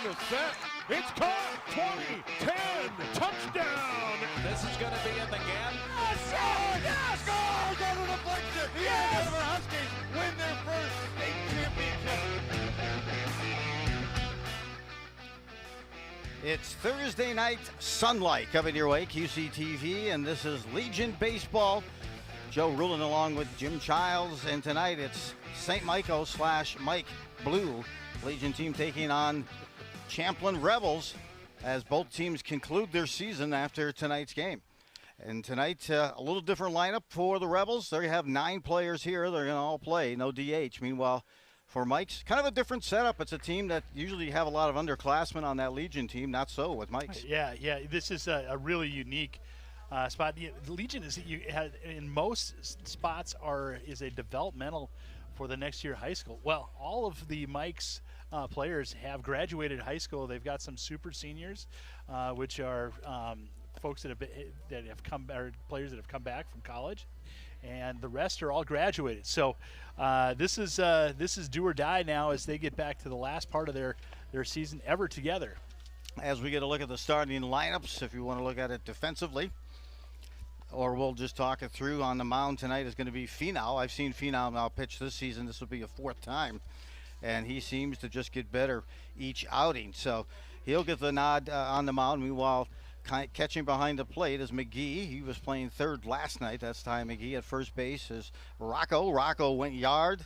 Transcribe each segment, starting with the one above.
the set. It's caught. 20, 10, touchdown. This is going to be in the gap. Yes! Yes! Goal! Go to the deflection. The Denver Huskies win their first state championship. It's Thursday night sunlight coming your way, QCTV, and this is Legion Baseball. Joe Rulin along with Jim Childs, and tonight it's St. Michael / Mike Blue Legion team taking on Champlin Rebels as both teams conclude their season after tonight's game. And tonight, a little different lineup for the Rebels. They have 9 players here. They're going to all play, no DH. Meanwhile, for Mike's, kind of a different setup. It's a team that usually have a lot of underclassmen on that Legion team. Not so with Mike's. Yeah. This is a really unique spot. The Legion is in most spots is a developmental for the next year high school. Well, all of the Mike's players have graduated high school. They've got some super seniors, which are folks that have come, or players that have come back from college, and the rest are all graduated. So this is do or die now as they get back to the last part of their season ever together. As we get a look at the starting lineups, if you want to look at it defensively, or we'll just talk it through, on the mound tonight is going to be Finau. I've seen Finau now pitch this season. This will be a 4th time, and he seems to just get better each outing. So he'll get the nod on the mound. Meanwhile, catching behind the plate is McGee. He was playing third last night. That's Ty McGee. At first base is Rocco. Rocco went yard,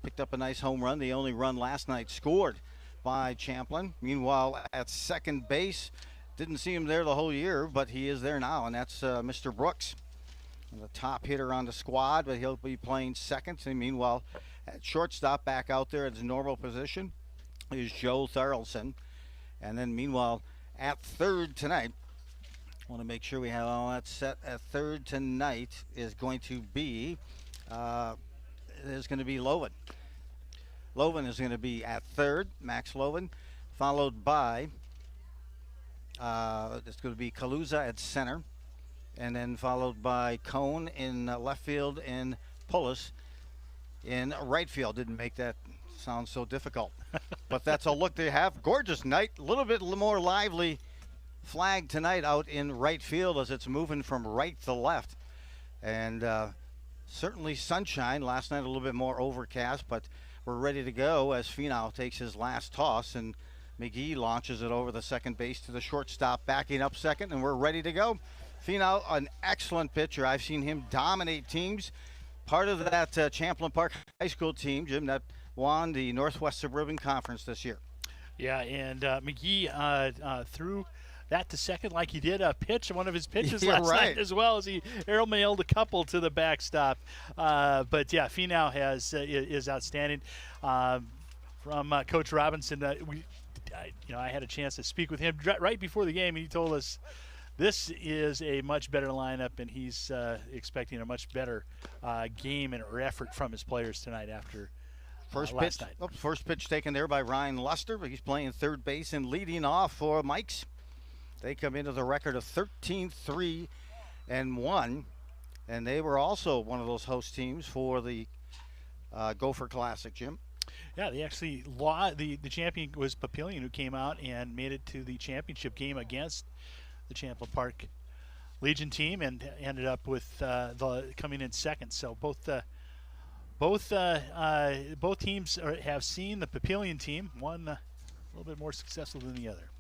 picked up a nice home run. The only run last night scored by Champlin. Meanwhile, at second base, didn't see him there the whole year, but he is there now, and that's Mr. Brooks, the top hitter on the squad, but he'll be playing second. And meanwhile, at shortstop, back out there at his normal position, is Joe Thorelson. And then meanwhile, at third tonight, I want to make sure we have all that set. At third tonight is going to be Loven. Loven is going to be at third, Max Loven, followed by it's going to be Kaluza at center, and then followed by Cone in left field and Pullis in right field. Didn't make that sound so difficult, but that's a look they have. Gorgeous night, a little bit more lively flag tonight out in right field as it's moving from right to left, and certainly sunshine. Last night a little bit more overcast, but we're ready to go as Finau takes his last toss, and McGee launches it over the second base to the shortstop, backing up second, and we're ready to go. Finau, an excellent pitcher. I've seen him dominate teams. Part of that Champlin Park High School team, Jim, that won the Northwest Suburban Conference this year. Yeah, and McGee threw that to second like he did pitch one of his pitches last night, as well as he air-mailed a couple to the backstop. But yeah, Finau is outstanding. From Coach Robinson, I had a chance to speak with him right before the game, and he told us this is a much better lineup, and he's expecting a much better game or effort from his players tonight after last night. First pitch taken there by Ryan Luster, but he's playing third base and leading off for Mike's. They come into the record of 13-3-1, and they were also one of those host teams for the Gopher Classic, Jim. Yeah, they actually the champion was Papillion, who came out and made it to the championship game against the Champlin Park Legion team, and ended up with coming in second. So both teams have seen the Papillion team, one a little bit more successful than the other.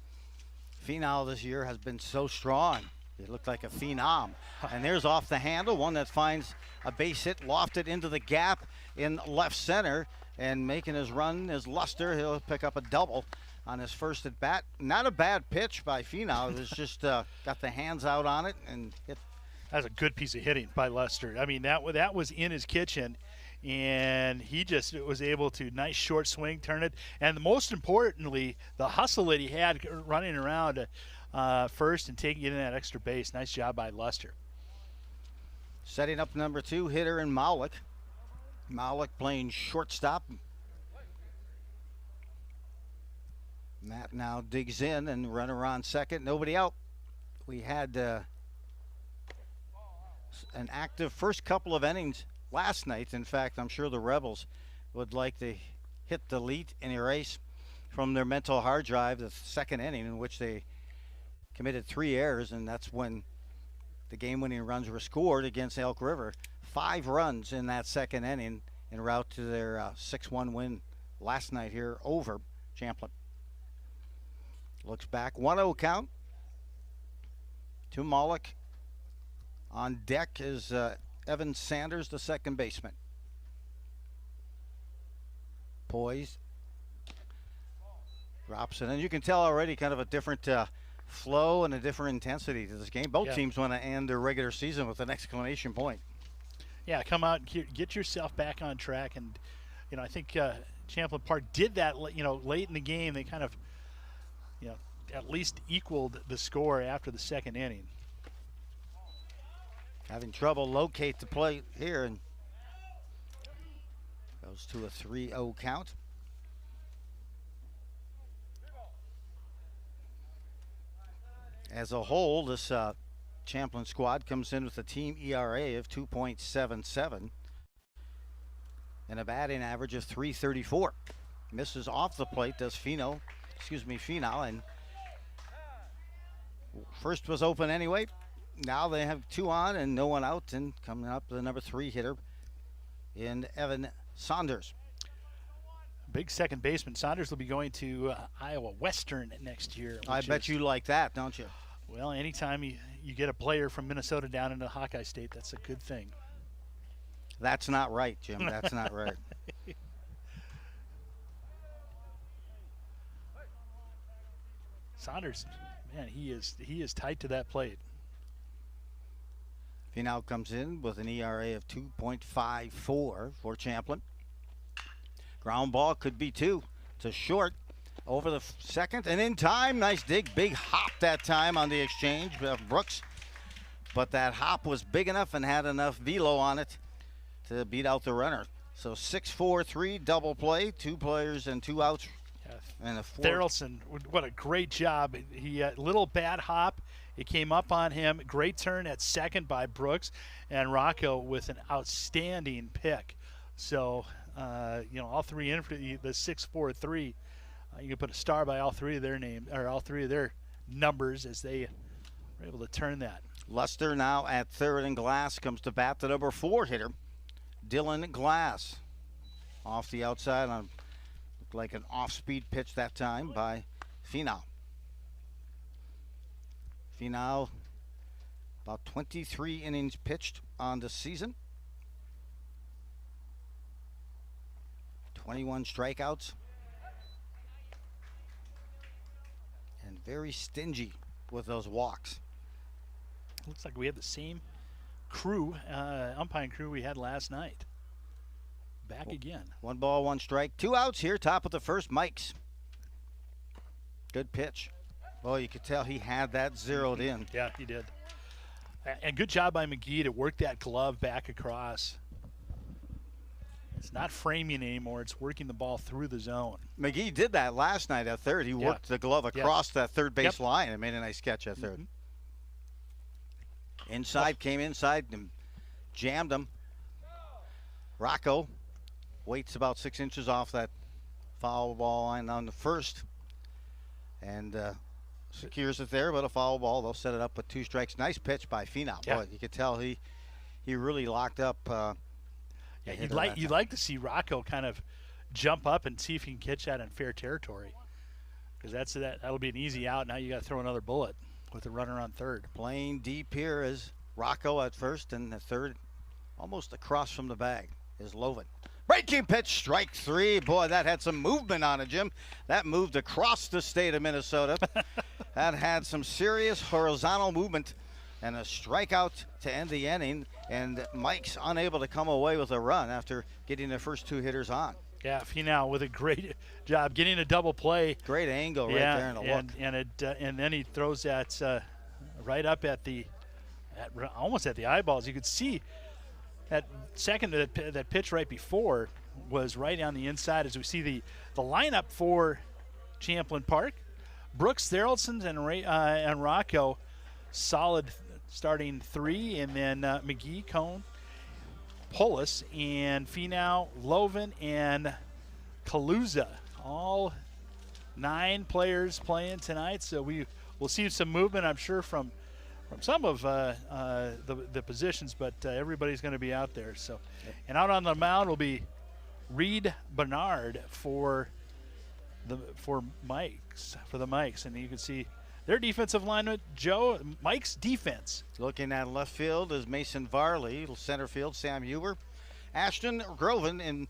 Finau this year has been so strong. He looked like a phenom. And there's off the handle, one that finds a base hit, lofted into the gap in left center, and making his run is Luster. He'll pick up a double on his first at bat. Not a bad pitch by Finau. It was just got the hands out on it and hit. That's a good piece of hitting by Luster. I mean, that was in his kitchen, and he just was able to nice short swing, turn it, and most importantly, the hustle that he had running around first and taking it in that extra base. Nice job by Luster. Setting up number 2 hitter in Maulik. Maulik playing shortstop. Matt now digs in, and runner on second, nobody out. We had an active first couple of innings last night. In fact, I'm sure the Rebels would like to hit delete and erase from their mental hard drive, the second inning in which they committed 3 errors, and that's when the game-winning runs were scored against Elk River. 5 runs in that second inning en route to their 6-1 win last night here over Champlin. Looks back, 1-0 count to Maulik. On deck is Evan Sanders, the second baseman. Poised. Drops it, and you can tell already kind of a different flow and a different intensity to this game. Both teams want to end their regular season with an exclamation point. Yeah, come out and get yourself back on track. And, I think Champlin Park did that, late in the game. They kind of, at least equaled the score after the second inning. Having trouble locate the plate here, and goes to a 3-0 count. As a whole, this Champlin squad comes in with a team ERA of 2.77 and a batting average of 334. Misses off the plate does Finau, and first was open anyway. Now they have 2 on and no one out, and coming up the number 3 hitter in Evan Saunders. Big second baseman. Saunders will be going to Iowa Western next year. I bet you like that, don't you? Well, anytime you get a player from Minnesota down into Hawkeye State, that's a good thing. That's not right, Jim. That's not right. Saunders, man, he is tight to that plate. Finau comes in with an ERA of 2.54 for Champlin. Ground ball could be 2 to short over the second and in time. Nice dig, big hop that time on the exchange of Brooks. But that hop was big enough and had enough velo on it to beat out the runner. So 6-4-3 double play, 2 players and 2 outs. And a 4. Therrelson, what a great job. He little bad hop. It came up on him. Great turn at second by Brooks, and Rocco with an outstanding pick. So, all 3 in for the 6-4-3. You can put a star by all 3 of their names, or all 3 of their numbers, as they were able to turn that. Luster now at third, and Glass comes to bat, the number 4 hitter, Dylan Glass. Off the outside on looked like an off-speed pitch that time by Finau. Finau, about 23 innings pitched on the season. 21 strikeouts. And very stingy with those walks. Looks like we have the same crew, umpiring crew we had last night. Back again. 1 ball, 1 strike. 2 outs here, top of the first, Mikes. Good pitch. Well, you could tell he had that zeroed in. Yeah, he did. And good job by McGee to work that glove back across. It's not framing anymore. It's working the ball through the zone. McGee did that last night at third. He worked the glove across that third base line and made a nice catch at third. Inside, came inside and jammed him. Rocco waits about 6 inches off that foul ball line on the first and secures it there, but a foul ball. They'll set it up with 2 strikes. Nice pitch by Finau. Boy, you could tell he really locked up. You'd like to see Rocco kind of jump up and see if he can catch that in fair territory, because that'll be an easy out. Now you got to throw another bullet with the runner on third. Playing deep here is Rocco at first, and the third almost across from the bag is Loven. Breaking pitch, strike 3. Boy, that had some movement on it, Jim. That moved across the state of Minnesota. That had some serious horizontal movement, and a strikeout to end the inning, and Mike's unable to come away with a run after getting the first 2 hitters on. Yeah, Finau with a great job getting a double play. Great angle right there in the look. And then he throws that right up at almost at the eyeballs. You could see that second that pitch right before was right on the inside. As we see the lineup for Champlin Park, Brooks, Therrelson, and Rocco, solid starting 3, and then McGee, Cone, Polis, and Finau, Loven, and Kaluza all 9 players playing tonight, so we will see some movement, I'm sure, from some of the positions, but everybody's going to be out there. So, and out on the mound will be Reed Bernard for the Mikes, and you can see their defensive lineman, Joe. Mike's defense. Looking at left field is Mason Varley. Center field, Sam Huber. Ashton Groven in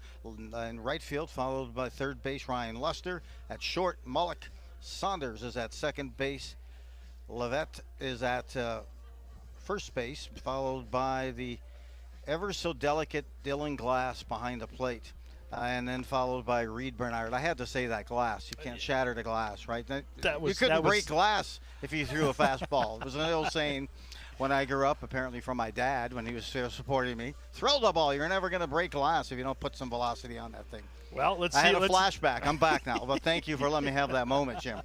right field, followed by third base, Ryan Luster. At short, Mullock Saunders is at second base. Levette is at first base, followed by the ever so delicate Dylan Glass behind the plate. And then followed by Reed Bernard. I had to say that glass. You can't shatter the glass, right? You couldn't break glass if you threw a fastball. It was an old saying when I grew up, apparently from my dad, when he was supporting me. Throw the ball. You're never going to break glass if you don't put some velocity on that thing. Well, let's see. I had a flashback. I'm back now. But thank you for letting me have that moment, Jim.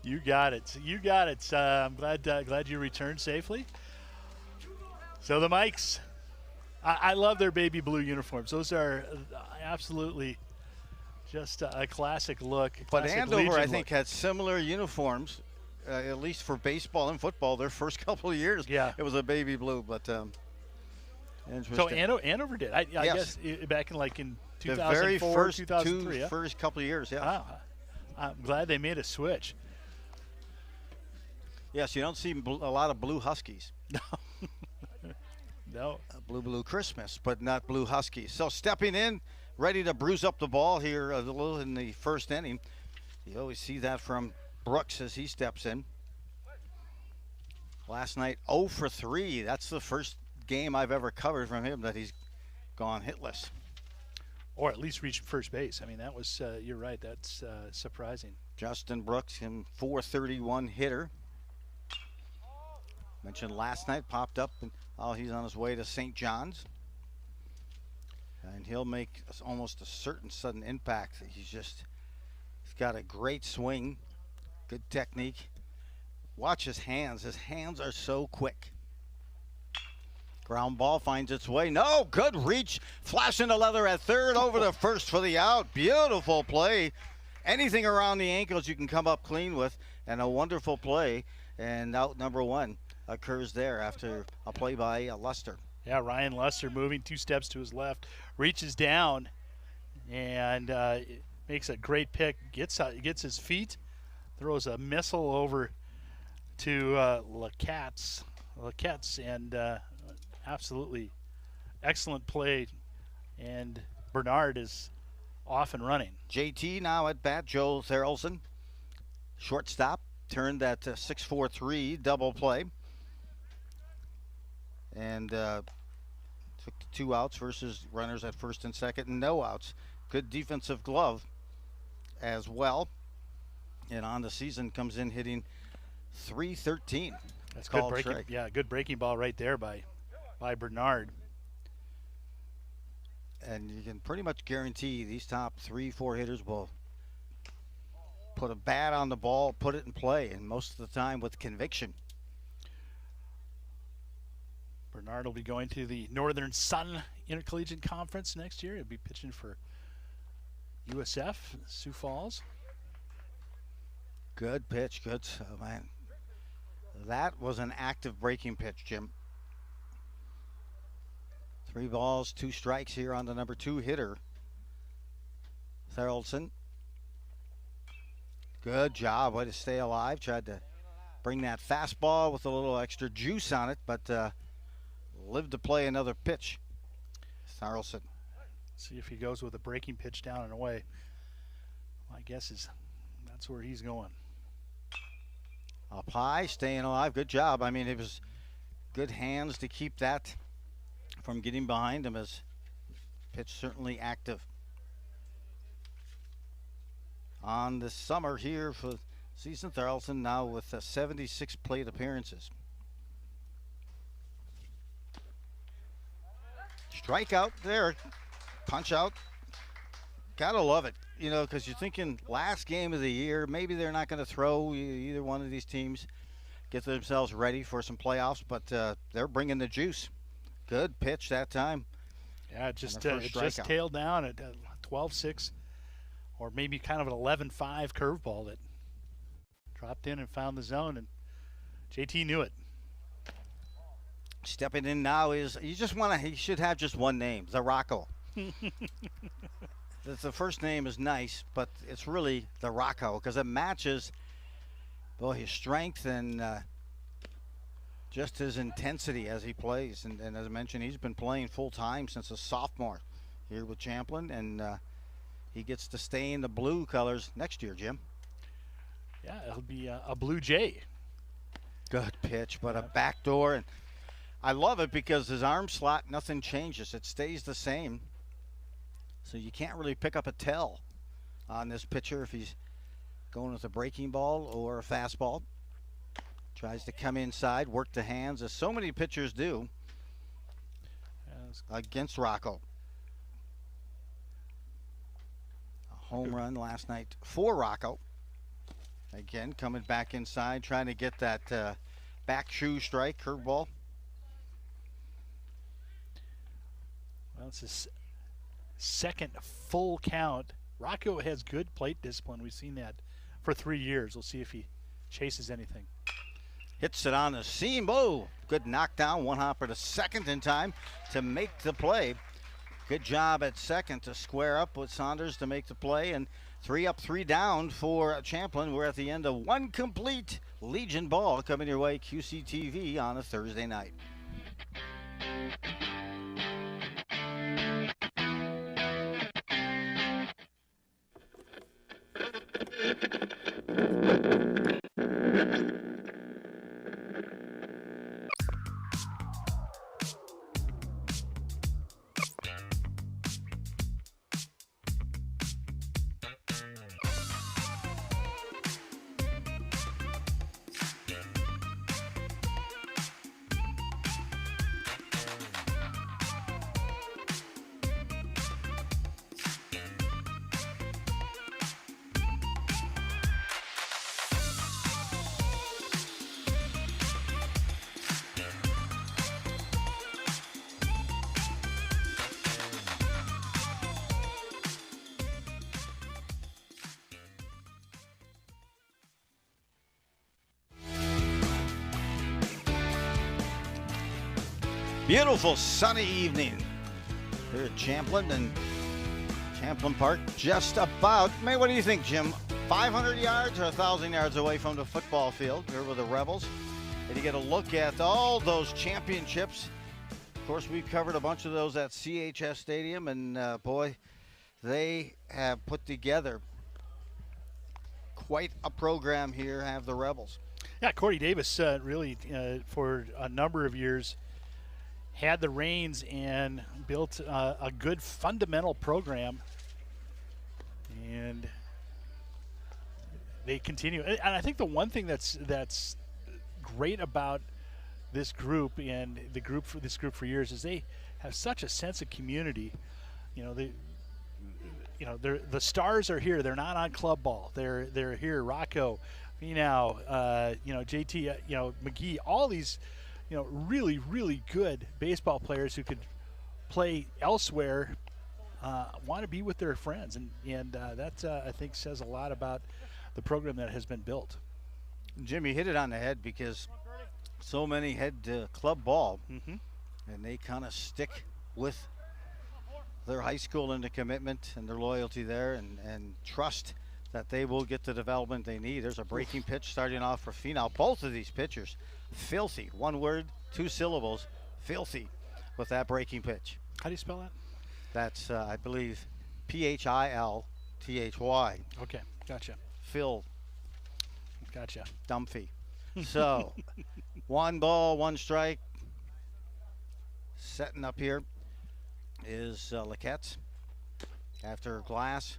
You got it. You got it. I'm glad you returned safely. So the Mikes. I love their baby blue uniforms. Those are absolutely just a classic look. But Andover, I think, had similar uniforms, at least for baseball and football, their first couple of years. Yeah. It was a baby blue, but interesting. So Andover did. I Yes. guess back in 2004, the very first 2003. first couple of years, yeah. Wow. I'm glad they made a switch. Yes, you don't see a lot of blue Huskies. No. Blue Christmas, but not blue Huskies. So stepping in, ready to bruise up the ball here a little in the first inning. You always see that from Brooks as he steps in. Last night, 0 for 3. That's the first game I've ever covered from him that he's gone hitless. Or at least reached first base. I mean, that was, you're right, that's surprising. Justin Brooks, him 431 hitter. Mentioned last night, popped up, and he's on his way to St. John's. And he'll make almost a certain sudden impact. He's got a great swing, good technique. Watch his hands. His hands are so quick. Ground ball finds its way. No, good reach. Flashing the leather at third, over to first for the out. Beautiful play. Anything around the ankles you can come up clean with, and a wonderful play. And out number 1 occurs there after a play by Luster. Yeah, Ryan Luster moving 2 steps to his left, reaches down, and makes a great pick. Gets his feet, throws a missile over to Lacatz, and absolutely excellent play. And Bernard is off and running. JT now at bat, Joe Therrelson. Shortstop, turned that 6-4-3 double play. And took 2 outs versus runners at first and second, and no outs. Good defensive glove as well. And on the season comes in hitting .313. That's good breaking. Strike. Yeah, good breaking ball right there by Bernard. And you can pretty much guarantee these top 3-4 hitters will put a bat on the ball, put it in play, and most of the time with conviction. Bernard will be going to the Northern Sun Intercollegiate Conference next year. He'll be pitching for USF, Sioux Falls. Good pitch, good. Oh, man. That was an active breaking pitch, Jim. 3 balls, 2 strikes here on the number 2 hitter, Therrelson. Good job, way to stay alive. Tried to bring that fastball with a little extra juice on it, but lived to play another pitch. Therrelson. See if he goes with a breaking pitch down and away. My guess is that's where he's going. Up high, staying alive. Good job. I mean, it was good hands to keep that from getting behind him, as pitch certainly active. On the summer here for season, Therrelson now with 76 plate appearances. Strikeout there, punch out. Gotta love it, you know, because you're thinking last game of the year, maybe they're not going to throw either one of these teams, get themselves ready for some playoffs, but they're bringing the juice. Good pitch that time. Yeah, it just tailed down at 12-6 or maybe kind of an 11-5 curveball that dropped in and found the zone, and JT knew it. Stepping in now is, he should have just one name, the Rocco. The first name is nice, but it's really the Rocco because it matches, well, his strength and just his intensity as he plays. And as I mentioned, he's been playing full time since a sophomore here with Champlin, and he gets to stay in the blue colors next year, Jim. Yeah, it'll be a Blue Jay. Good pitch, but a backdoor. And I love it because his arm slot, nothing changes. It stays the same. So you can't really pick up a tell on this pitcher if he's going with a breaking ball or a fastball. Tries to come inside, work the hands, as so many pitchers do against Rocco. A home run last night for Rocco. Again, coming back inside, trying to get that back shoe strike, curveball. Well, it's his second full count. Rocco has good plate discipline. We've seen that for 3 years. We'll see if he chases anything. Hits it on the seam. Oh, good knockdown. One hopper to second in time to make the play. Good job at second to square up with Saunders to make the play. And 3 up, 3 down for Champlin. We're at the end of one complete Legion ball coming your way, QCTV, on a Thursday night. Beautiful sunny evening here at Champlin and Champlin Park. Just about, what do you think, Jim? 500 yards or 1,000 yards away from the football field here with the Rebels. And you get a look at all those championships. Of course, we've covered a bunch of those at CHS Stadium, and boy, they have put together quite a program here, have the Rebels. Yeah, Corey Davis really, for a number of years, had the reins and built a good fundamental program, and they continue. And I think the one thing that's great about this group and the group for this group for years is they have such a sense of community. You know, the stars are here. They're not on club ball. They're here. Rocco, Finau, JT, McGee, all these, really, really good baseball players who could play elsewhere want to be with their friends, and that I think says a lot about the program that has been built. Jimmy hit it on the head because so many head to club ball, and they kind of stick with their high school and the commitment and their loyalty there, and trust that they will get the development they need. There's a breaking pitch starting off for Finau. Both of these pitchers, filthy. One word, 2 syllables, filthy with that breaking pitch. How do you spell that? That's, I believe, Philthy. Okay, gotcha. Phil. Gotcha. Dumphy. So, 1 ball, 1 strike. Setting up here is Laquette after Glass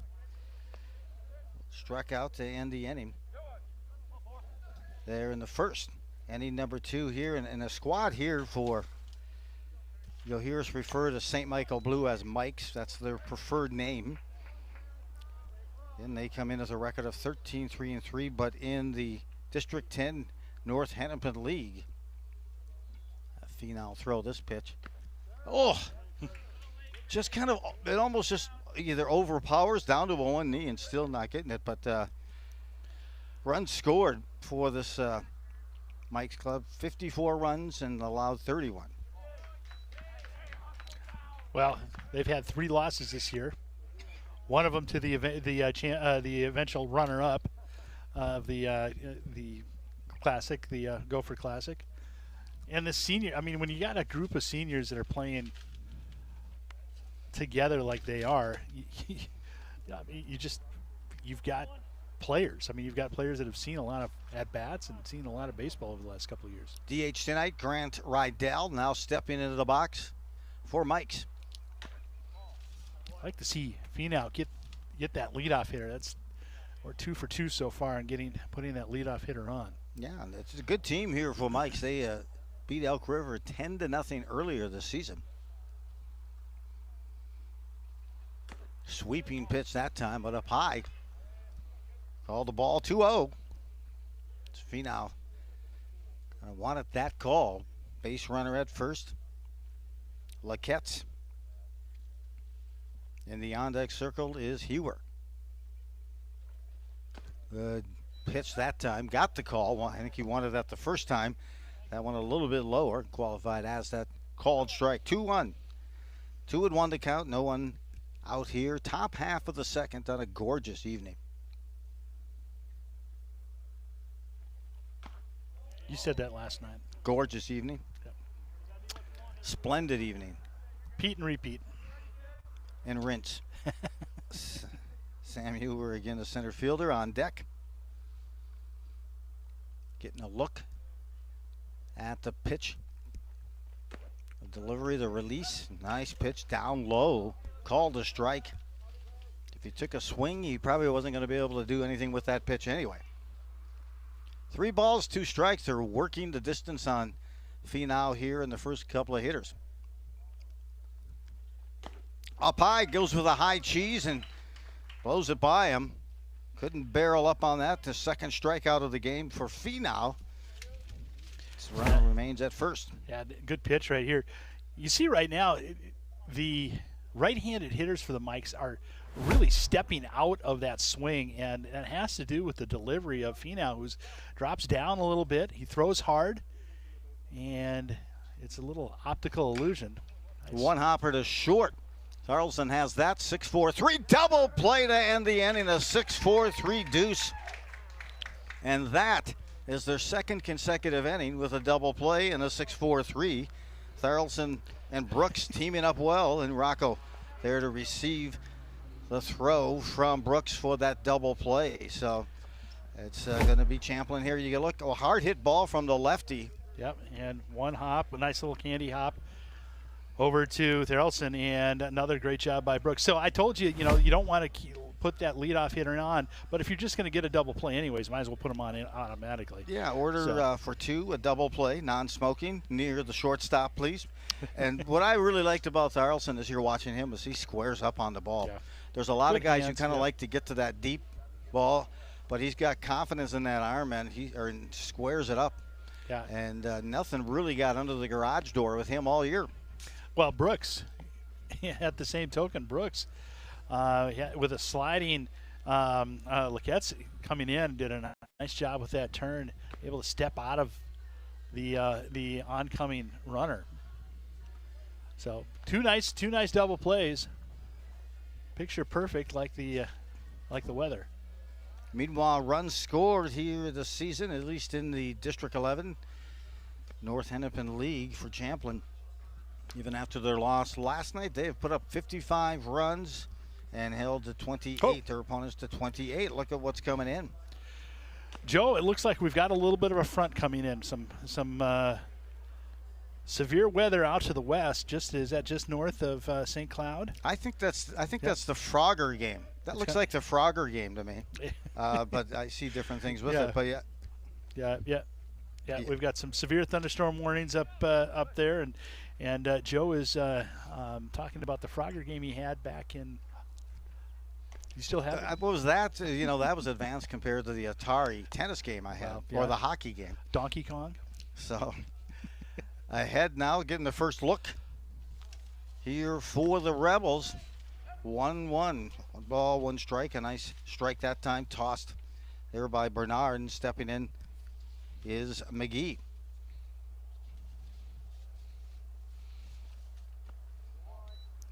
struck out to end the inning. They're in the first. Inning number 2 here, and a squad here for, you'll hear us refer to St. Michael Blue as Mikes. That's their preferred name. And they come in as a record of 13-3-3, but in the District 10 North Hennepin League. Finau throw this pitch. Oh, just kind of, it almost just either overpowers down to one knee and still not getting it, but runs scored for this Mike's club, 54 runs and allowed 31. Well, they've had 3 losses this year. One of them to the eventual runner-up of the Classic, the Gopher Classic. And the senior, I mean, when you got a group of seniors that are playing together like they are, you've got players. I mean, you've got players that have seen a lot of at-bats and seen a lot of baseball over the last couple of years. DH tonight, Grant Rydell now stepping into the box for Mike's. I like to see Finau get that leadoff hitter. We're 2 for 2 so far and putting that leadoff hitter on. Yeah, it's a good team here for Mike's. They beat Elk River 10-0 earlier this season. Sweeping pitch that time, but up high. Called the ball 2-0. It's Finau. I wanted that call. Base runner at first. Laquette's. In the on-deck circle is Hewer. Good pitch that time. Got the call. I think he wanted that the first time. That one a little bit lower. Qualified as that called strike. 2-1. 2-1 to count. No one out here. Top half of the second on a gorgeous evening. You said that last night. Gorgeous evening. Yep. Splendid evening. Pete and repeat. And rinse. Sam Hewer again, the center fielder on deck. Getting a look at the pitch. The delivery, the release. Nice pitch down low. Called a strike. If he took a swing, he probably wasn't going to be able to do anything with that pitch anyway. 3 balls, 2 strikes. They're working the distance on Finau here in the first couple of hitters. Up high, goes with a high cheese and blows it by him. Couldn't barrel up on that. The second strikeout of the game for Finau. This runner remains at first. Yeah, good pitch right here. You see right now, the right-handed hitters for the Mikes are really stepping out of that swing, and it has to do with the delivery of Finau, who drops down a little bit. He throws hard, and it's a little optical illusion. Nice. One hopper to short. Carlson has that 6-4-3 double play to end the inning, a 6-4-3 deuce. And that is their second consecutive inning with a double play and a 6-4-3. Tharlson and Brooks teaming up well, and Rocco there to receive the throw from Brooks for that double play. So it's going to be Champlin here. You can look, a hard hit ball from the lefty. Yep, and one hop, a nice little candy hop over to Tharlson, and another great job by Brooks. So I told you, you don't want to put that leadoff hitter on, but if you're just going to get a double play anyways, might as well put him on automatically. Yeah, order for 2, a double play, non-smoking, near the shortstop, please. And what I really liked about Tharlson as you're watching him is he squares up on the ball. Yeah. There's a lot of guys who kind of like to get to that deep ball, but he's got confidence in that arm, and he squares it up. Yeah. And nothing really got under the garage door with him all year. Well, Brooks, at the same token, Brooks, with a sliding, Laquette's coming in, did a nice job with that turn, able to step out of the oncoming runner. So two nice double plays. Picture perfect, like the weather. Meanwhile, runs scored here this season, at least in the District 11 North Hennepin League for Champlin. Even after their loss last night, they have put up 55 runs and held to 28, their opponents to 28. Look at what's coming in. Joe, it looks like we've got a little bit of a front coming in. Some severe weather out to the west. Is that just north of St. Cloud? I think that's the Frogger game. That looks like the Frogger game to me. But I see different things with it. But yeah, we've got some severe thunderstorm warnings up there, and Joe is talking about the Frogger game he had back in. You still have it? What was that? That was advanced compared to the Atari tennis game I had, or the hockey game. Donkey Kong. So ahead now, getting the first look here for the Rebels. 1-1. One ball, one strike. A nice strike that time, tossed there by Bernard, and stepping in is McGee.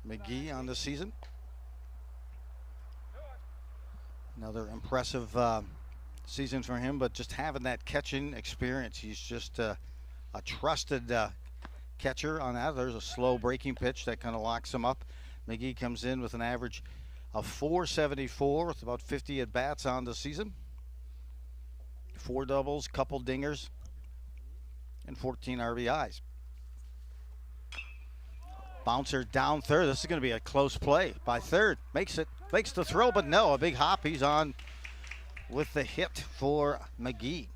McGee on the season. Another impressive season for him, but just having that catching experience. He's just a trusted catcher on that. There's a slow breaking pitch that kind of locks him up. McGee comes in with an average of .474 with about 50 at-bats on the season. 4 doubles, couple dingers, and 14 RBIs. Bouncer down third. This is going to be a close play by third. Makes the throw, but no, a big hop. He's on with the hit for McGee.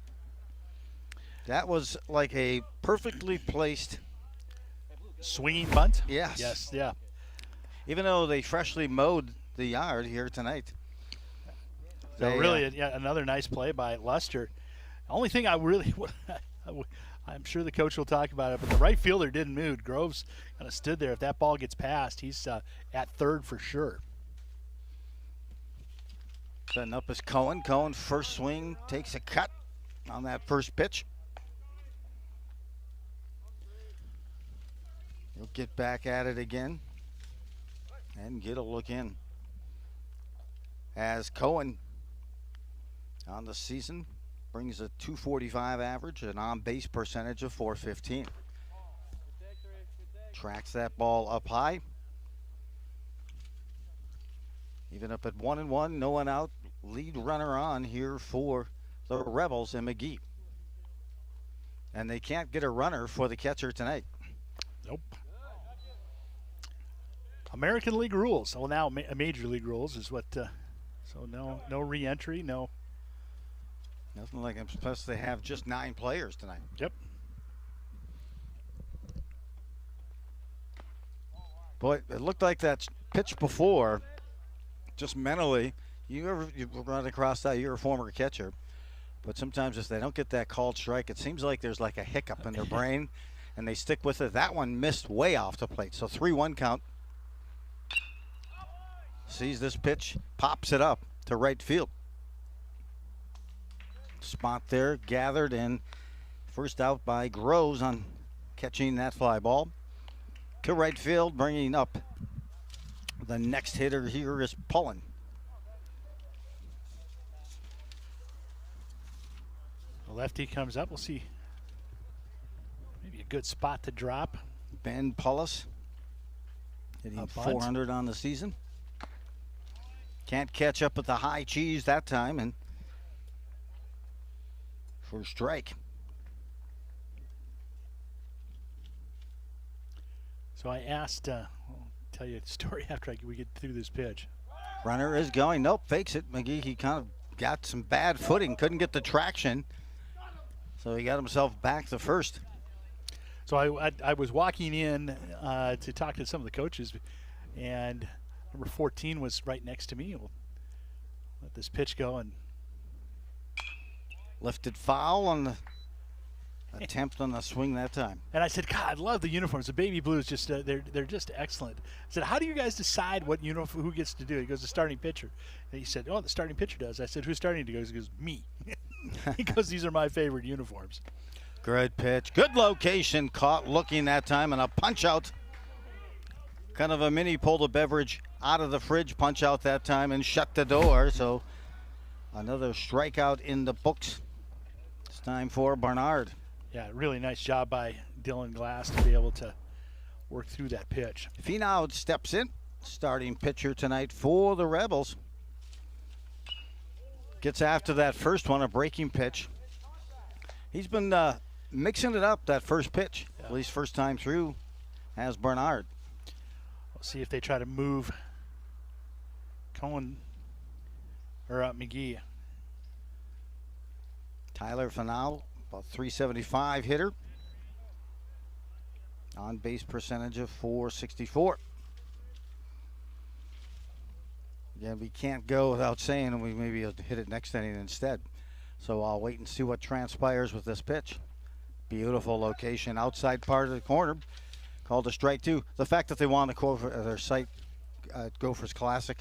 That was like a perfectly placed swinging bunt. Yes. Yes. Yeah. Even though they freshly mowed the yard here tonight. So really, another nice play by Luster. The only thing I really, I'm sure the coach will talk about it, but the right fielder didn't move. Groves kind of stood there. If that ball gets past, he's at third for sure. Setting up is Cohen. Cohen first swing, takes a cut on that first pitch. He'll get back at it again and get a look in. As Cohen on the season brings a .245 average, an on-base percentage of .415. Tracks that ball up high. Even up at 1-1, no one out. Lead runner on here for the Rebels and McGee. And they can't get a runner for the catcher tonight. Nope. American League rules. Well, now Major League rules is what. So no re-entry, no. Nothing like them. Plus they have just 9 players tonight. Yep. Boy, it looked like that pitch before. Just mentally, you run across that. You're a former catcher, but sometimes if they don't get that called strike, it seems like there's like a hiccup in their brain, and they stick with it. That one missed way off the plate, so 3-1 count. Sees this pitch, pops it up to right field. Spot there, gathered, and first out by Groves on catching that fly ball. To right field, bringing up the next hitter here is Pullen. The lefty comes up. We'll see. Maybe a good spot to drop. Ben Pullis hitting 400 on the season. Can't catch up with the high cheese that time, and for a strike. So I asked, I'll tell you a story after we get through this pitch. Runner is going. Nope, fakes it. McGee, he kind of got some bad footing. Couldn't get the traction. So he got himself back to first. So I was walking in to talk to some of the coaches, and number 14 was right next to me. We'll let this pitch go, and lifted foul on the attempt on the swing that time. And I said, God, I love the uniforms. The baby blues, just they're just excellent. I said, how do you guys decide what uniform, who gets to do it? He goes, the starting pitcher. And he said, oh, the starting pitcher does. I said, who's starting? He goes, me. He goes, these are my favorite uniforms. Good pitch. Good location. Caught looking that time, and a punch out. Kind of a mini pull the beverage out of the fridge punch out that time and shut the door. So another strikeout in the books. It's time for Barnard. Yeah, really nice job by Dylan Glass to be able to work through that pitch. Finau steps in, starting pitcher tonight for the Rebels. Gets after that first one, a breaking pitch. He's been mixing it up that first pitch, at least first time through, as Barnard. We'll see if they try to move Cohen or McGee. Tyler Finau, about 375 hitter. On base percentage of .464. Again, we can't go without saying we maybe hit it next inning instead. So I'll wait and see what transpires with this pitch. Beautiful location, outside part of the corner. Called a strike two. The fact that they want to go for their sight Gophers Classic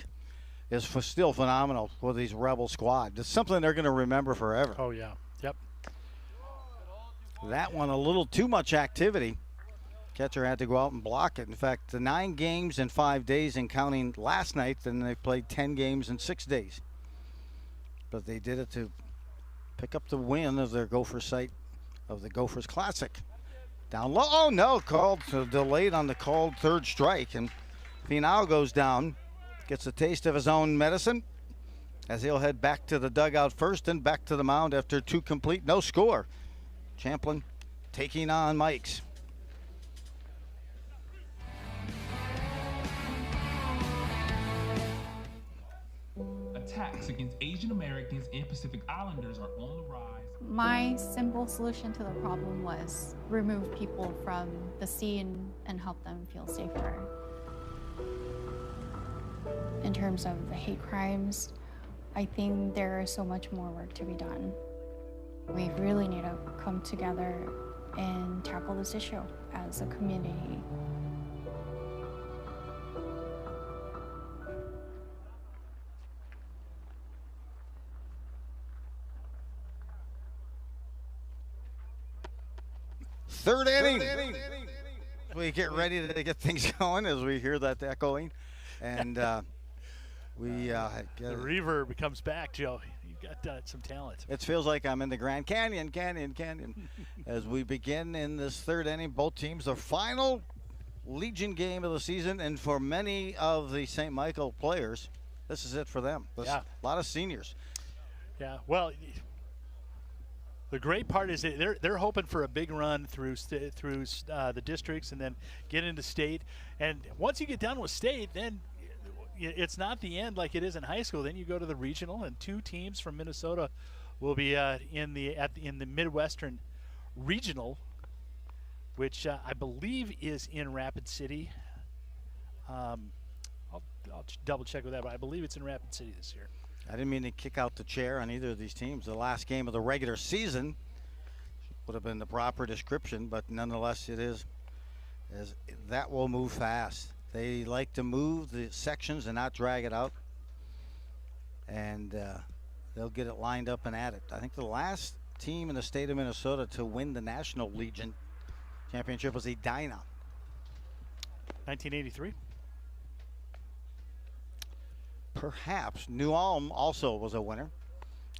is still phenomenal for these Rebel squad. It's something they're going to remember forever. Oh, yeah. Yep. That one, a little too much activity. Catcher had to go out and block it. In fact, the 9 games in 5 days, and counting last night, then they played 10 games in 6 days. But they did it to pick up the win of their Gophers site of the Gophers Classic. Down low. Oh, no. Called, delayed on the called third strike. And Finau goes down, gets a taste of his own medicine as he'll head back to the dugout first and back to the mound after 2 complete, no score. Champlin taking on Mikes. Attacks against Asian Americans and Pacific Islanders are on the rise. My simple solution to the problem was remove people from the scene and help them feel safer. In terms of the hate crimes, I think there is so much more work to be done. We really need to come together and tackle this issue as a community. Third inning. We get ready to get things going as we hear that echoing. And we The reverb comes back, Joe. You've got some talent. It feels like I'm in the Grand Canyon. As we begin in this third inning, both teams, the final Legion game of the season. And for many of the St. Michael players, this is it for them. Yeah. A lot of seniors. Yeah, well, the great part is that they're hoping for a big run through the districts and then get into state. And once you get done with state, then it's not the end like it is in high school. Then you go to the regional, and 2 teams from Minnesota will be in the Midwestern Regional, which I believe is in Rapid City. I'll double check with that, but I believe it's in Rapid City this year. I didn't mean to kick out the chair on either of these teams. The last game of the regular season would have been the proper description, but nonetheless it is, as that will move fast. They like to move the sections and not drag it out, and they'll get it lined up and at it. I think the last team in the state of Minnesota to win the National Legion Championship was Edina. 1983. Perhaps New Ulm also was a winner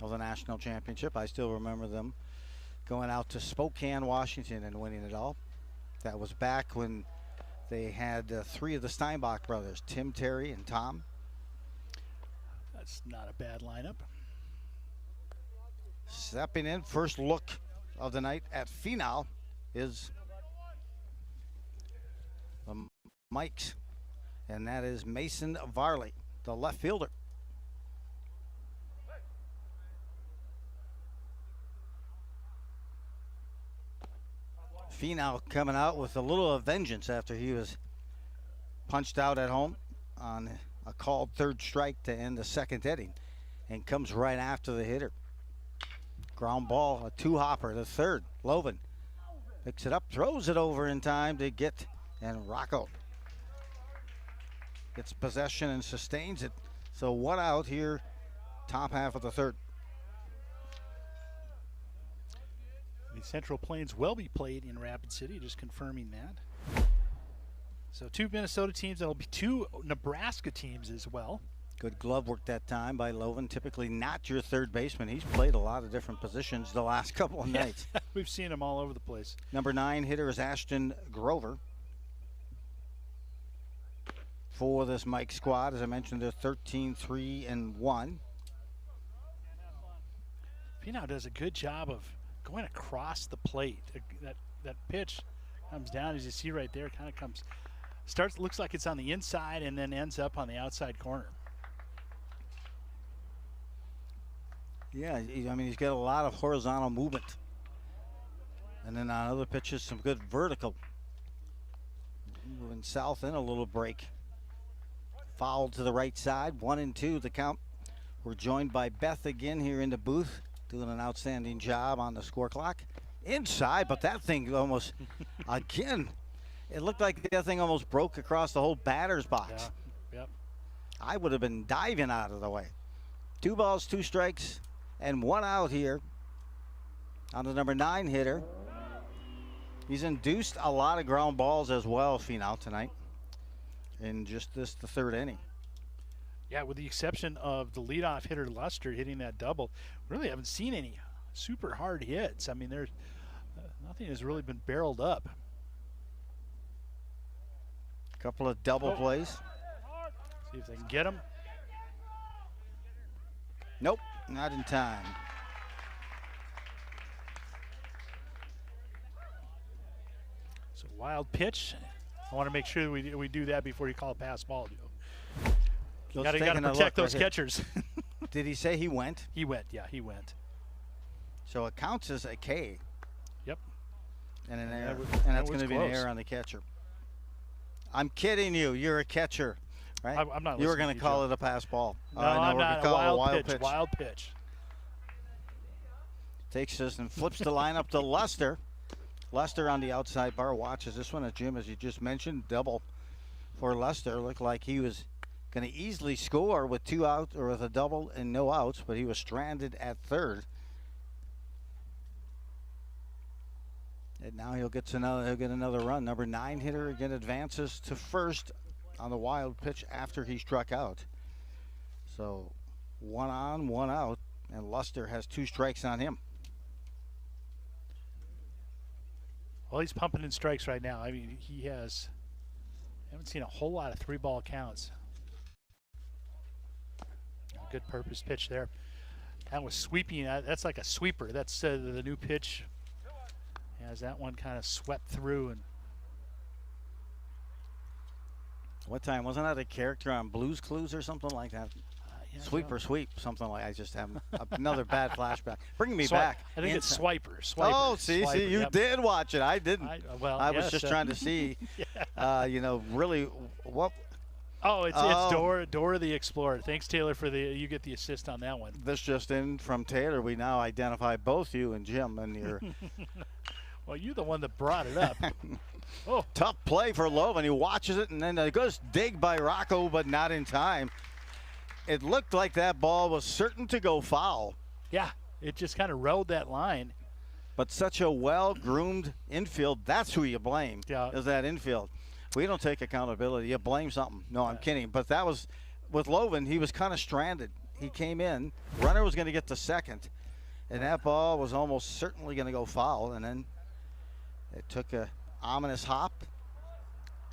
of the national championship. I still remember them going out to Spokane, Washington, and winning it all. That was back when they had 3 of the Steinbach brothers, Tim, Terry, and Tom. That's not a bad lineup. Stepping in, first look of the night at Finau is the Mikes, and that is Mason Varley, the left fielder. Finau coming out with a little of vengeance after he was punched out at home on a called third strike to end the second inning, and comes right after the hitter. Ground ball, a 2-hopper to third. Loven picks it up, throws it over in time to get, and Rocco gets possession and sustains it. So 1 out here, top half of the third. The Central Plains will be played in Rapid City, just confirming that. So 2 Minnesota teams, that'll be 2 Nebraska teams as well. Good glove work that time by Loven. Typically not your third baseman. He's played a lot of different positions the last couple of nights. We've seen him all over the place. Number 9 hitter is Ashton Grover. For this Mike squad, as I mentioned, they're 13-3-1. Finau does a good job of going across the plate. That pitch comes down, as you see right there, kind of starts, looks like it's on the inside and then ends up on the outside corner. Yeah, I mean, he's got a lot of horizontal movement. And then on other pitches, some good vertical. Moving south in a little break. Foul to the right side, 1-2 the count. We're joined by Beth again here in the booth, doing an outstanding job on the score clock. Inside, but that thing almost, again, it looked like that thing almost broke across the whole batter's box. Yeah, yep. I would have been diving out of the way. 2 balls, 2 strikes, and 1 out here on the number 9 hitter. He's induced a lot of ground balls as well, Finau, tonight in just the 3rd inning. Yeah, with the exception of the leadoff hitter Luster hitting that double, we really haven't seen any super hard hits. I mean, there's nothing has really been barreled up. A couple of double plays. See if they can get him. Nope, not in time. So wild pitch. I want to make sure that we do that before you call a pass ball. You got to protect those catchers. Did he say he went? He went, yeah, he went. So it counts as a K. Yep. And an error. And that's going to be an error on the catcher. I'm kidding you. You're a catcher, right? I'm not. You were going to call it a pass ball. No, I'm we're not. Call A wild pitch. Wild pitch. Takes us and flips the lineup to Luster. Luster on the outside bar watches this one. Jim, as you just mentioned, double for Luster. Looked like he was going to easily score with 2 outs or with a double and no outs, but he was stranded at 3rd. And now he'll get another run. Number 9 hitter again advances to 1st on the wild pitch after he struck out. So 1 on, 1 out, and Luster has 2 strikes on him. Well, he's pumping in strikes right now. I mean, I haven't seen a whole lot of 3-ball counts. Good purpose pitch there. That was sweeping. That's like a sweeper. That's the new pitch. As that one kind of swept through. And what time? Wasn't that a character on Blue's Clues or something like that? Yeah, Sweep or sweep, something like. I just have another bad flashback. Bring me Swipe. back. I think it's Swiper. Oh, see, you yep. did watch it. I didn't. I was yes, just trying to see, really what. Oh, it's Dora the Explorer. Thanks, Taylor, for you get the assist on that one. This just in from Taylor. We now identify both you and Jim and your. Well, you're the one that brought it up. Oh, tough play for Loven. He watches it and then it goes dig by Rocco, but not in time. It looked like that ball was certain to go foul. Yeah, it just kind of rode that line. But such a well-groomed infield, that's who you blame, is that infield. We don't take accountability. You blame something. No, I'm kidding. But that was, with Loven, he was kind of stranded. He came in. Runner was going to get to 2nd. And that ball was almost certainly going to go foul. And then it took a ominous hop.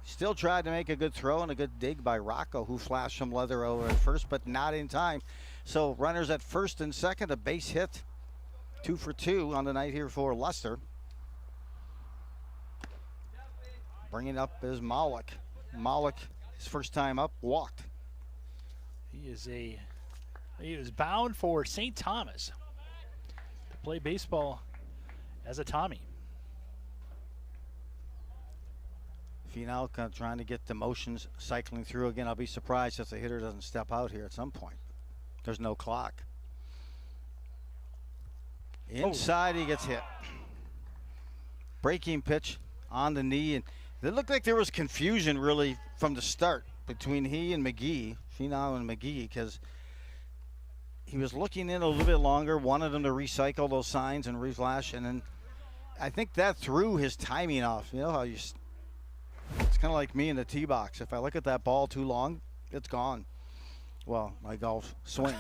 Still tried to make a good throw and a good dig by Rocco, who flashed some leather over at 1st, but not in time. So runners at 1st and 2nd, a base hit. 2 for 2 on the night here for Luster. Bringing up is Maulik. Maulik, his first time up, walked. He is bound for St. Thomas to play baseball as a Tommy. Finau kind of trying to get the motions cycling through again. I'll be surprised if the hitter doesn't step out here at some point. There's no clock. Inside, he gets hit. Breaking pitch on the knee, and it looked like there was confusion really from the start between he and McGee, Finau and McGee, because he was looking in a little bit longer, wanted him to recycle those signs and reflash, and then I think that threw his timing off. You know how it's kind of like me in the tee box. If I look at that ball too long, it's gone. Well, my golf swing.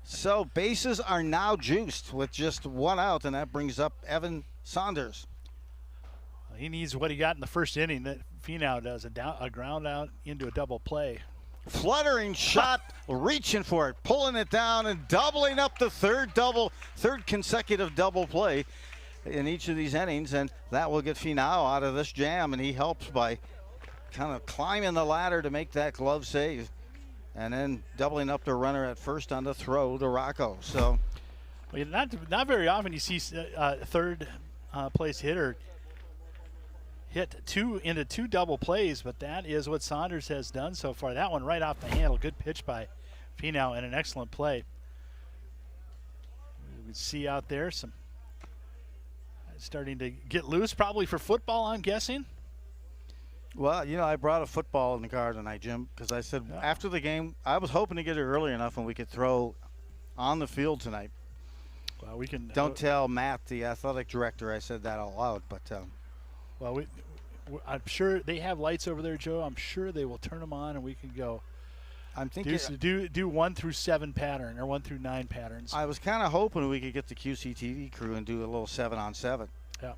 So bases are now juiced with just 1 out, and that brings up Evan Saunders. He needs what he got in the 1st inning that Finau does, a ground out into a double play. Fluttering shot, reaching for it, pulling it down, and doubling up the third consecutive double play in each of these innings, and that will get Finau out of this jam, and he helps by kind of climbing the ladder to make that glove save, and then doubling up the runner at 1st on the throw to Rocco. So, well, not very often you see a 3rd place hitter hit 2 into 2 double plays, but that is what Saunders has done so far. That one right off the handle, good pitch by Finau and an excellent play. We can see out there some starting to get loose, probably for football, I'm guessing. Well, you know, I brought a football in the car tonight, Jim, because I said after the game, I was hoping to get it early enough and we could throw on the field tonight. Well, we can. Don't tell Matt, the athletic director, I said that out loud, but Well, I'm sure they have lights over there, Joe. I'm sure they will turn them on and we can go. I'm thinking Do 1 through 7 pattern or 1 through 9 patterns. I was kind of hoping we could get the QCTV crew and do a little 7-on-7. Yeah.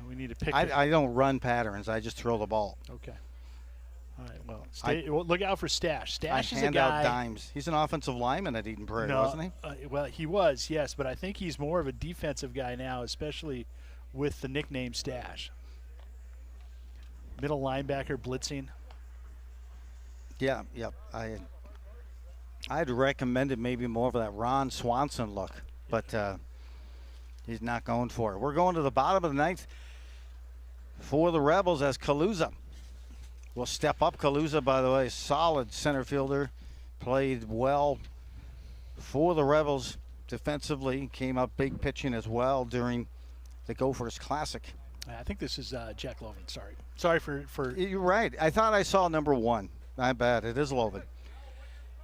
We need to pick. I don't run patterns. I just throw the ball. Okay. All right. Well, look out for Stash. Stash I is hand a guy. out dimes. He's an offensive lineman at Eden Prairie, wasn't he? Well, he was, yes, but I think he's more of a defensive guy now, especially with the nickname Stash. Middle linebacker blitzing. Yeah, yep. I'd recommended maybe more of that Ron Swanson look, but he's not going for it. We're going to the bottom of the ninth for the Rebels as Kaluza will step up. Kaluza, by the way, solid center fielder, played well for the Rebels defensively, came up big pitching as well during the Gophers Classic. I think this is Jack Lovan. Sorry for. You're right. I thought I saw number 1. Not bad. It is Lovan.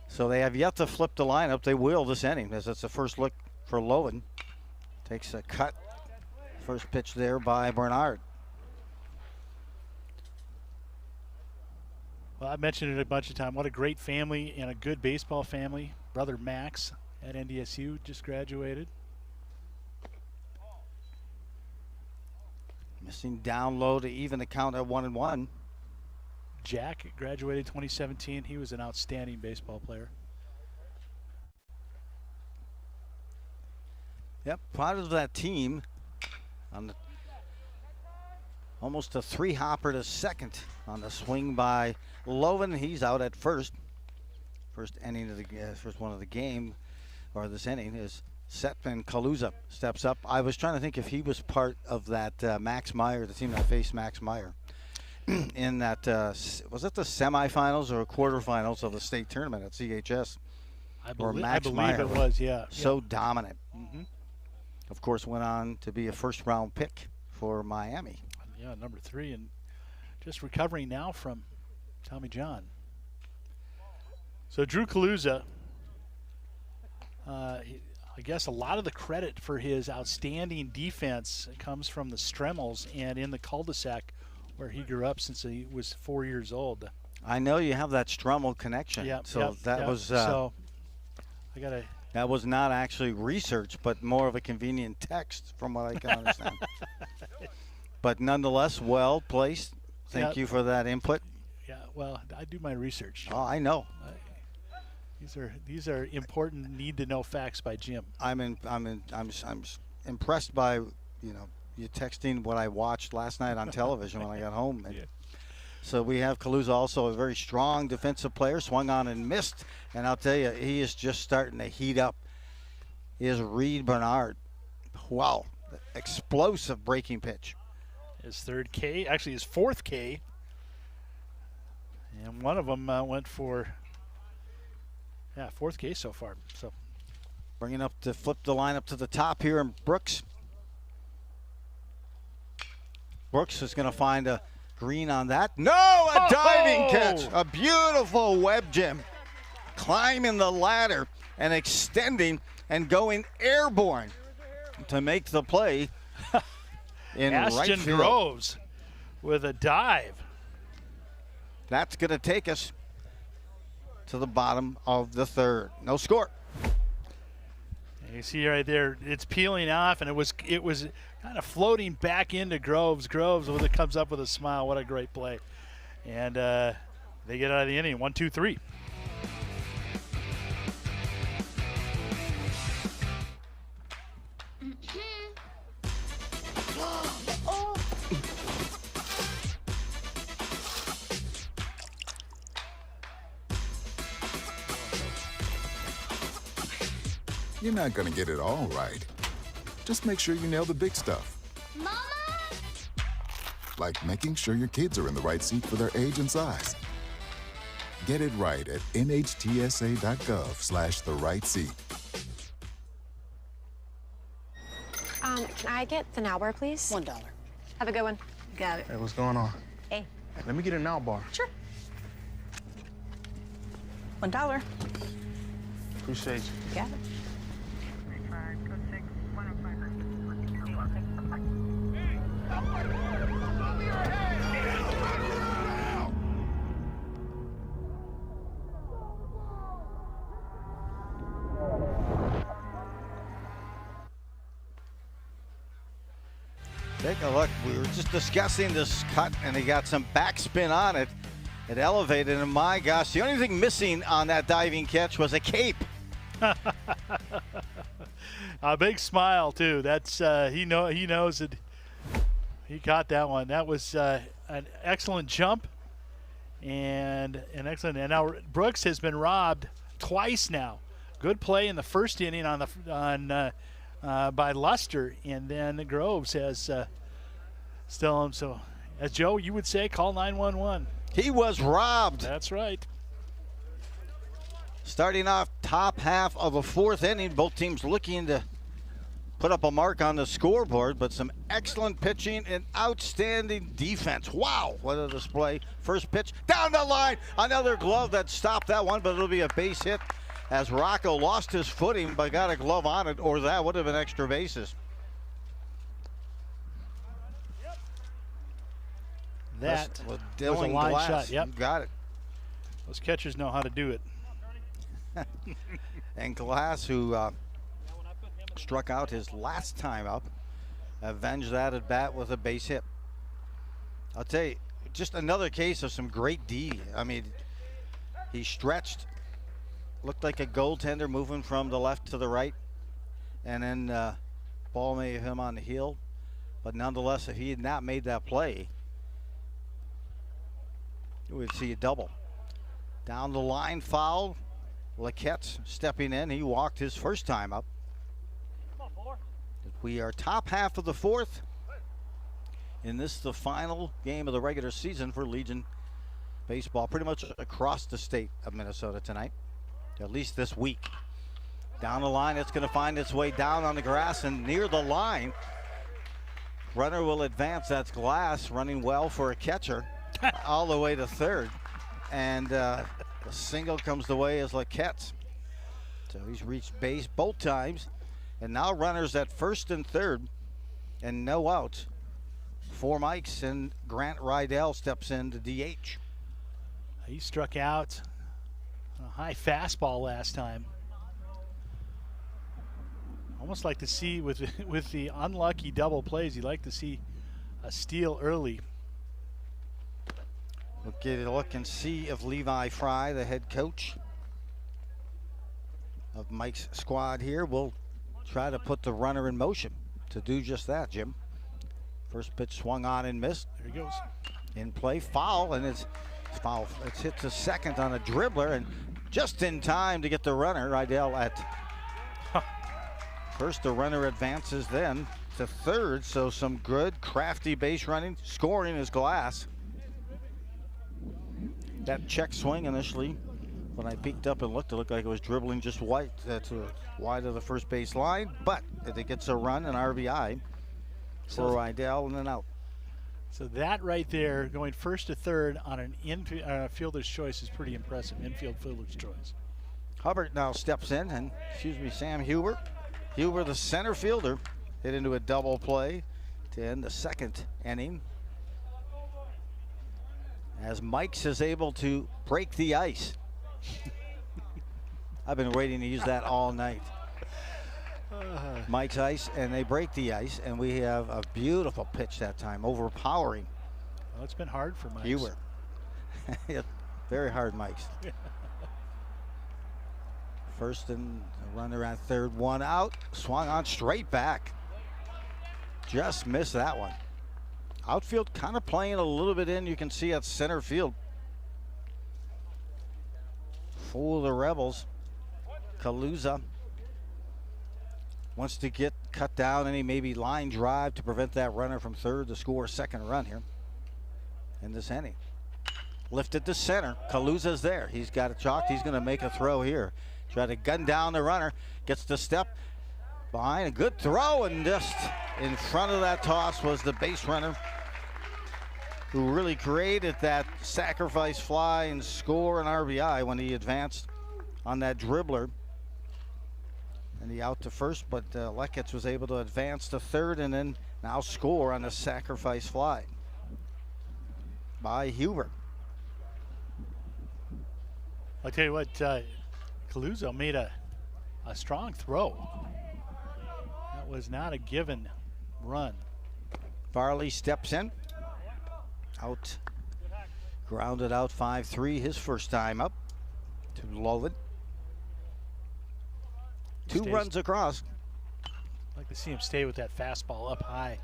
So they have yet to flip the lineup. They will this inning, as it's the first look for Lovan. Takes a cut. First pitch there by Bernard. Well, I mentioned it a bunch of times. What a great family and a good baseball family. Brother Max at NDSU just graduated. Missing down low to even the count at 1-1. Jack graduated 2017. He was an outstanding baseball player. Yep, part of that team on the almost a 3-hopper to second on the swing by Lovan. He's out at first. First inning of the first one of the game, or this inning, is Setman Kaluza steps up. I was trying to think if he was part of that Max Meyer, the team that faced Max Meyer in that was it the semifinals or quarterfinals of the state tournament at CHS? I believe it was, yeah. So dominant. Of course, went on to be a first-round pick for Miami. Yeah, number 3, and just recovering now from Tommy John. So Drew Kaluza, I guess a lot of the credit for his outstanding defense comes from the Stremmels and in the cul-de-sac where he grew up since he was 4 years old. I know you have that Strummel connection. Yeah. So that was. So I gotta. That was not actually research, but more of a convenient text, from what I can understand. But nonetheless, well placed. Thank you for that input. Yeah. Well, I do my research. Oh, I know. These are important, need to know facts by Jim. I'm impressed by you texting what I watched last night on television when I got home. And so we have Kaluza, also a very strong defensive player, swung on and missed. And I'll tell you, he is just starting to heat up. Is Reed Bernard. Wow, explosive breaking pitch. His 3rd K, actually his 4th K. And one of them went for 4th K so far. So bringing up to flip the lineup to the top here, and Brooks. Brooks is going to find a green on that. No, a diving catch. A beautiful web, Jim. Climbing the ladder and extending and going airborne to make the play in Ashton right field. Groves with a dive. That's going to take us to the bottom of the 3rd. No score. You see right there, it's peeling off, and it was kind of floating back into Groves. Groves comes up with a smile. What a great play. And they get out of the inning. 1, 2, 3. You're not gonna get it all right. Just make sure you nail the big stuff. Mama! Like making sure your kids are in the right seat for their age and size. Get it right at nhtsa.gov/the-right-seat. Can I get the Nauber, please? $1. Have a good one. Got it. Hey, what's going on? Hey. Let me get an out bar. Sure. $1. Appreciate you. Got it. Take a look. We were just discussing this cut, and he got some backspin on it. It elevated, and my gosh, the only thing missing on that diving catch was a cape. A big smile too. That's he knows it. He caught that one. That was an excellent jump, and an excellent. And now Brooks has been robbed twice now. Good play in the first inning by Luster, and then Groves has still him. So, as Joe, you would say, call 911. He was robbed. That's right. Starting off top half of a fourth inning, both teams looking to put up a mark on the scoreboard, but some excellent pitching and outstanding defense. Wow, what a display. First pitch down the line. Another glove that stopped that one, but it'll be a base hit as Rocco lost his footing but got a glove on it, or that would have been extra bases. That was a Dylan line Glass. shot. Yep. Got it. Those catchers know how to do it. And Glass, who struck out his last time up, avenged that at bat with a base hit. I'll tell you, just another case of some great D. I mean, he stretched, looked like a goaltender moving from the left to the right, and then ball may have him on the heel. But nonetheless, if he had not made that play, we would see a double. Down the line foul. Laquette's stepping in. He walked his first time up. We are top half of the fourth. And this is the final game of the regular season for Legion baseball, pretty much across the state of Minnesota tonight, at least this week. Down the line, it's going to find its way down on the grass and near the line. Runner will advance. That's Glass running well for a catcher all the way to third. And the single comes the way as Laquette's. So he's reached base both times. And now runners at first and third and no outs. 4 mics, and Grant Rydell steps in to DH. He struck out a high fastball last time. Almost like to see with the unlucky double plays, you'd like to see a steal early. We'll get a look and see if Levi Fry, the head coach of Mike's squad here, will try to put the runner in motion to do just that, Jim. First pitch swung on and missed. There he goes. In play, foul, and it's foul. It's hit to second on a dribbler, and just in time to get the runner. Rydell at first. The runner advances then to third, so some good crafty base running. Scoring is Glass. That check swing initially, when I peeked up and looked, it looked like it was dribbling just wide to wide of the first base line, but if it gets a run, an RBI for Rydell and an out. So that right there, going first to third on an infielder's choice, is pretty impressive. Infield fielder's choice. Hubbard now steps in, and Sam Huber. Huber, the center fielder, hit into a double play to end the second inning. As Mike's is able to break the ice. I've been waiting to use that all night. Mike's ice, and they break the ice, and we have a beautiful pitch that time, overpowering. Well, it's been hard for Mike's. Huber. Very hard, Mike's. First and a runner at third, 1 out. Swung on straight back. Just missed that one. Outfield kind of playing a little bit in. You can see at center field. For the Rebels, Kaluza wants to get cut down any maybe line drive to prevent that runner from third to score a second run here in this inning. Lifted to center. Kaluza's there. He's got it chalked. He's going to make a throw here. Try to gun down the runner. Gets the step behind. A good throw, and just in front of that toss was the base runner. who really created that sacrifice fly and score an RBI when he advanced on that dribbler. And he out to first, but Leckitz was able to advance to third and then now score on the sacrifice fly by Huber. I'll tell you what, Caluzo made a strong throw. That was not a given run. Farley steps in. Out. Grounded out 5-3, his first time up to Loven. Two runs across. I'd like to see him stay with that fastball up high.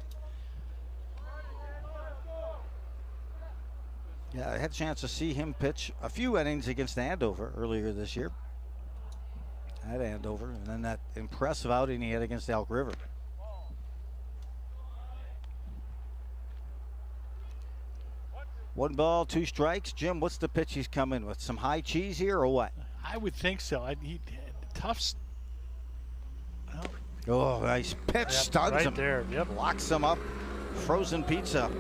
Yeah, I had a chance to see him pitch a few innings against Andover earlier this year. At Andover, and then that impressive outing he had against Elk River. One ball, two strikes. Jim, what's the pitch he's coming with? Some high cheese here or what? I would think so. Tough. Oh, nice pitch. Stuns right him. There. Yep. Locks him up. Frozen pizza.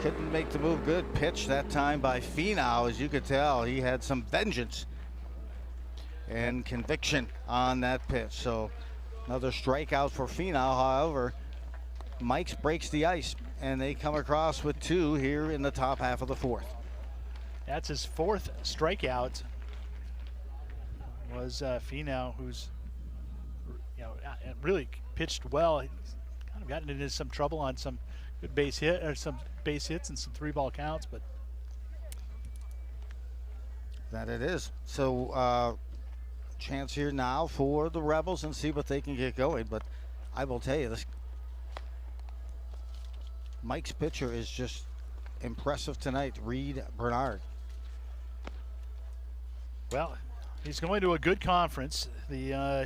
Couldn't make the move. Good pitch that time by Finau. As you could tell, he had some vengeance and conviction on that pitch. So another strikeout for Finau. However, Mikes breaks the ice, and they come across with two here in the top half of the fourth. That's his fourth strikeout. Was Finau, who's really pitched well. He's kind of gotten into some trouble on some good base hits and some 3-ball counts, but that it is. So chance here now for the Rebels and see what they can get going. But I will tell you, this Mike's pitcher is just impressive tonight. Reed Bernard. Well, he's going to a good conference. The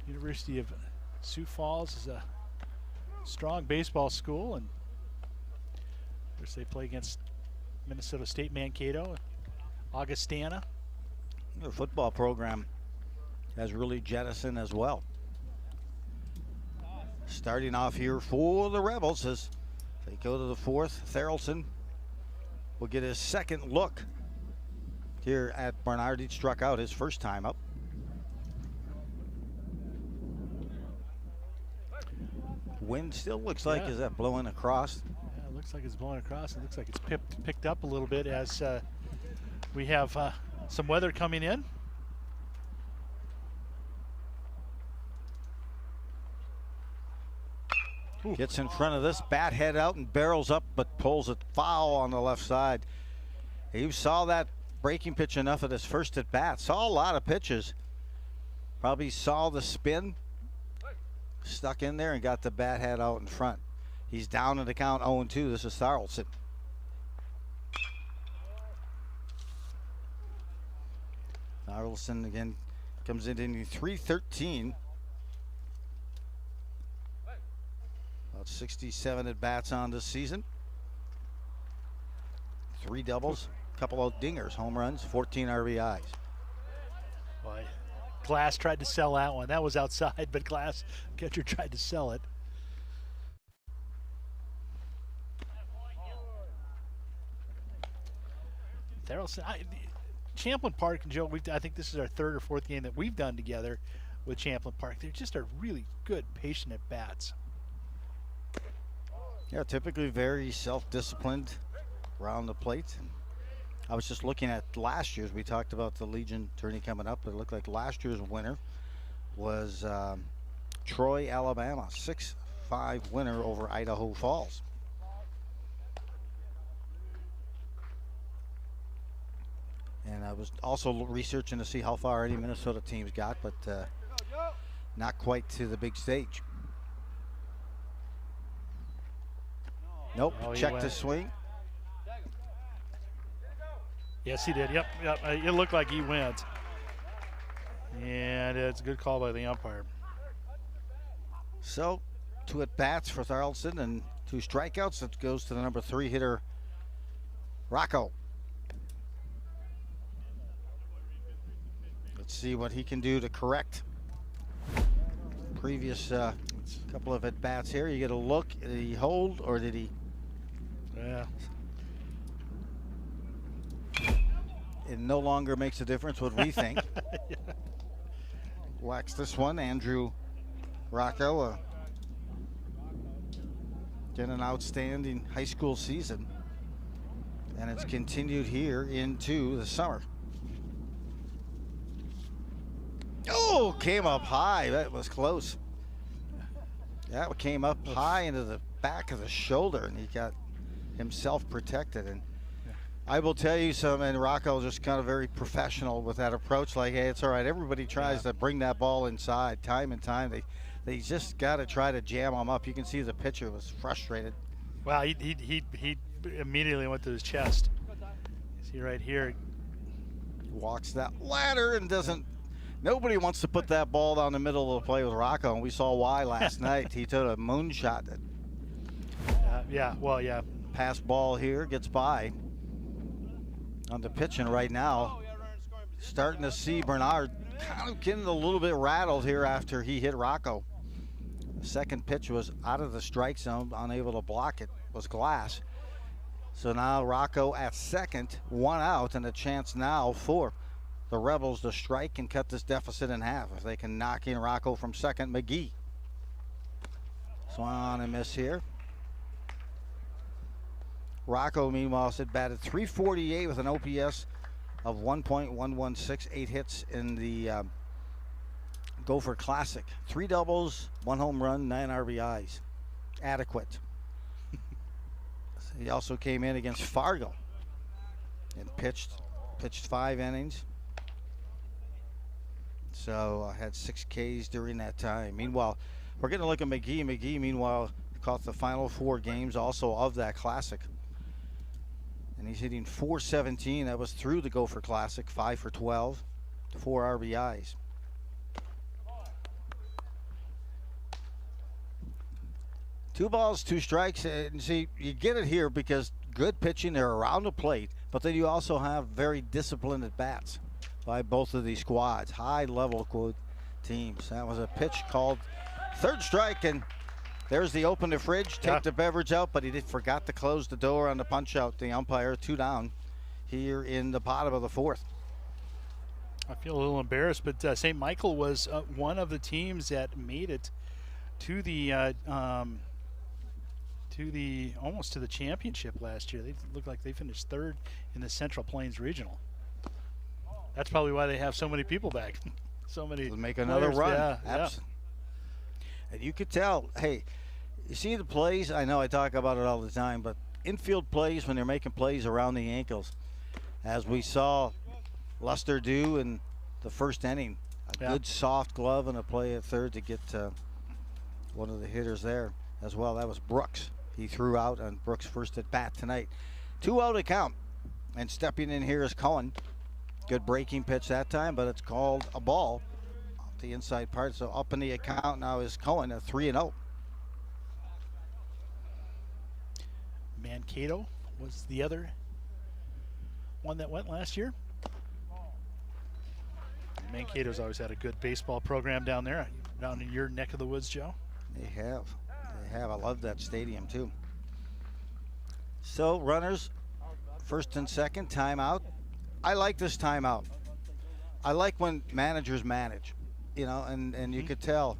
University of Sioux Falls is a strong baseball school, and of course they play against Minnesota State, Mankato, Augustana. The football program has really jettisoned as well. Starting off here for the Rebels as they go to the fourth. Tharaldson will get his second look here at Bernard. He struck out his first time up. Wind still looks like, is that blowing across? Yeah, it looks like it's blowing across. It looks like it's picked up a little bit as we have some weather coming in. Ooh. Gets in front of this, bat head out and barrels up, but pulls it foul on the left side. He saw that breaking pitch enough at his first at bat. Saw a lot of pitches. Probably saw the spin, stuck in there and got the bat head out in front. He's down in the count 0-2. This is Tharaldson. Tharaldson again comes in 313. About 67 at bats on this season. 3 doubles, a couple of dingers, home runs, 14 RBIs. Boy, Glass tried to sell that one. That was outside, but Glass catcher tried to sell it. Tharaldson, Champlin Park, and Joe, I think this is our 3rd or 4th game that we've done together with Champlin Park. They're just a really good, patient at bats. Yeah, typically very self-disciplined around the plate. I was just looking at last year's. We talked about the Legion tourney coming up. It looked like last year's winner was Troy, Alabama, 6-5 winner over Idaho Falls. And I was also researching to see how far any Minnesota teams got, but not quite to the big stage. Nope, checked the swing. Yes, he did. Yep. It looked like he went. And it's a good call by the umpire. So, 2 at bats for Tharaldson and 2 strikeouts. That goes to the number 3 hitter, Rocco. Let's see what he can do to correct previous couple of at bats here. You get a look. Did he hold or did he Yeah. It no longer makes a difference what we think. Whacks this one, Andrew Rocco. Getting an outstanding high school season. And it's continued here into the summer. Oh, came up high. That was close. That came up high into the back of the shoulder, and he got himself protected. And I will tell you something, and Rocco just kind of very professional with that approach. Like, hey, it's all right. Everybody tries to bring that ball inside time and time. They just got to try to jam him up. You can see the pitcher was frustrated. Wow, he immediately went to his chest. See right here. He walks that ladder and doesn't. Nobody wants to put that ball down the middle of the play with Rocco, and we saw why last night. He took a moonshot. Yeah. Pass ball here, gets by. On the pitching right now, starting to see Bernard kind of getting a little bit rattled here after he hit Rocco. The second pitch was out of the strike zone, unable to block it, was Glass. So now Rocco at second, 1 out, and a chance now for the Rebels to strike and cut this deficit in half. If they can knock in Rocco from second, McGee. Swung on and miss here. Rocco, meanwhile, said batted .348 with an OPS of 1.116, 8 hits in the Gopher Classic. 3 doubles, 1 home run, 9 RBIs. Adequate. He also came in against Fargo and pitched 5 innings. So had 6 Ks during that time. Meanwhile, we're going to look at McGee. McGee, meanwhile, caught the final 4 games also of that Classic. And he's hitting .417. That was through the Gopher Classic. 5 for 12, 4 RBIs. Two balls, 2 strikes. And see, you get it here because good pitching. They're around the plate, but then you also have very disciplined at bats by both of these squads. High level teams. That was a pitch called 3rd strike, and there's the open the fridge, take the beverage out, but he forgot to close the door on the punch out. The umpire, 2 down here in the bottom of the 4th. I feel a little embarrassed, but St. Michael was one of the teams that made it to the almost to the championship last year. They looked like they finished 3rd in the Central Plains Regional. That's probably why they have so many people back. So many. Make another run. Yeah. And you could tell, hey, you see the plays, I know I talk about it all the time, but infield plays when they're making plays around the ankles, as we saw Luster do in the 1st inning. A good soft glove and a play at 3rd to get one of the hitters there as well. That was Brooks. He threw out on Brooks' first at bat tonight. 2 out to count. And stepping in here is Cohen. Good breaking pitch that time, but it's called a ball off the inside part. So up in the account now is Cohen, a 3-0. Mankato was the other one that went last year. Mankato's always had a good baseball program down there, down in your neck of the woods, Joe. They have. I love that stadium too. So runners, 1st and 2nd, timeout. I like this timeout. I like when managers manage, you know, and you could tell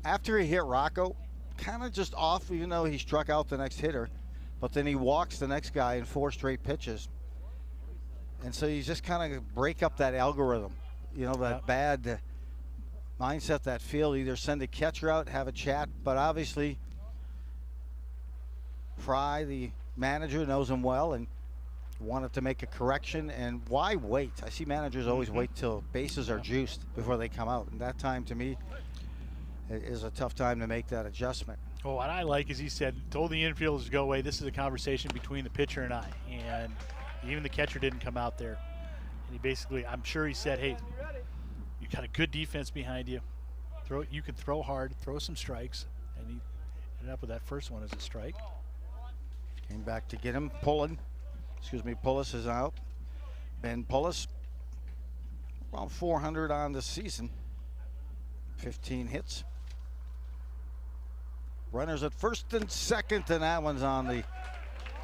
after he hit Rocco, kind of just off, even though he struck out the next hitter, but then he walks the next guy in 4 straight pitches. And so you just kind of break up that algorithm, you know, that bad mindset, that feel, either send a catcher out, have a chat, but obviously Fry, the manager, knows him well and wanted to make a correction. And why wait? I see managers always wait till bases are juiced before they come out, and that time to me is a tough time to make that adjustment. Well, what I like is he said, told the infielders to go away. This is a conversation between the pitcher and I, and even the catcher didn't come out there. And he basically, I'm sure he said, hey, you got a good defense behind you. You can throw hard, throw some strikes, and he ended up with that first one as a strike. Came back to get him. Pullis is out. Ben Pullis, around 400 on the season. 15 hits. Runners at 1st and 2nd, and that one's on the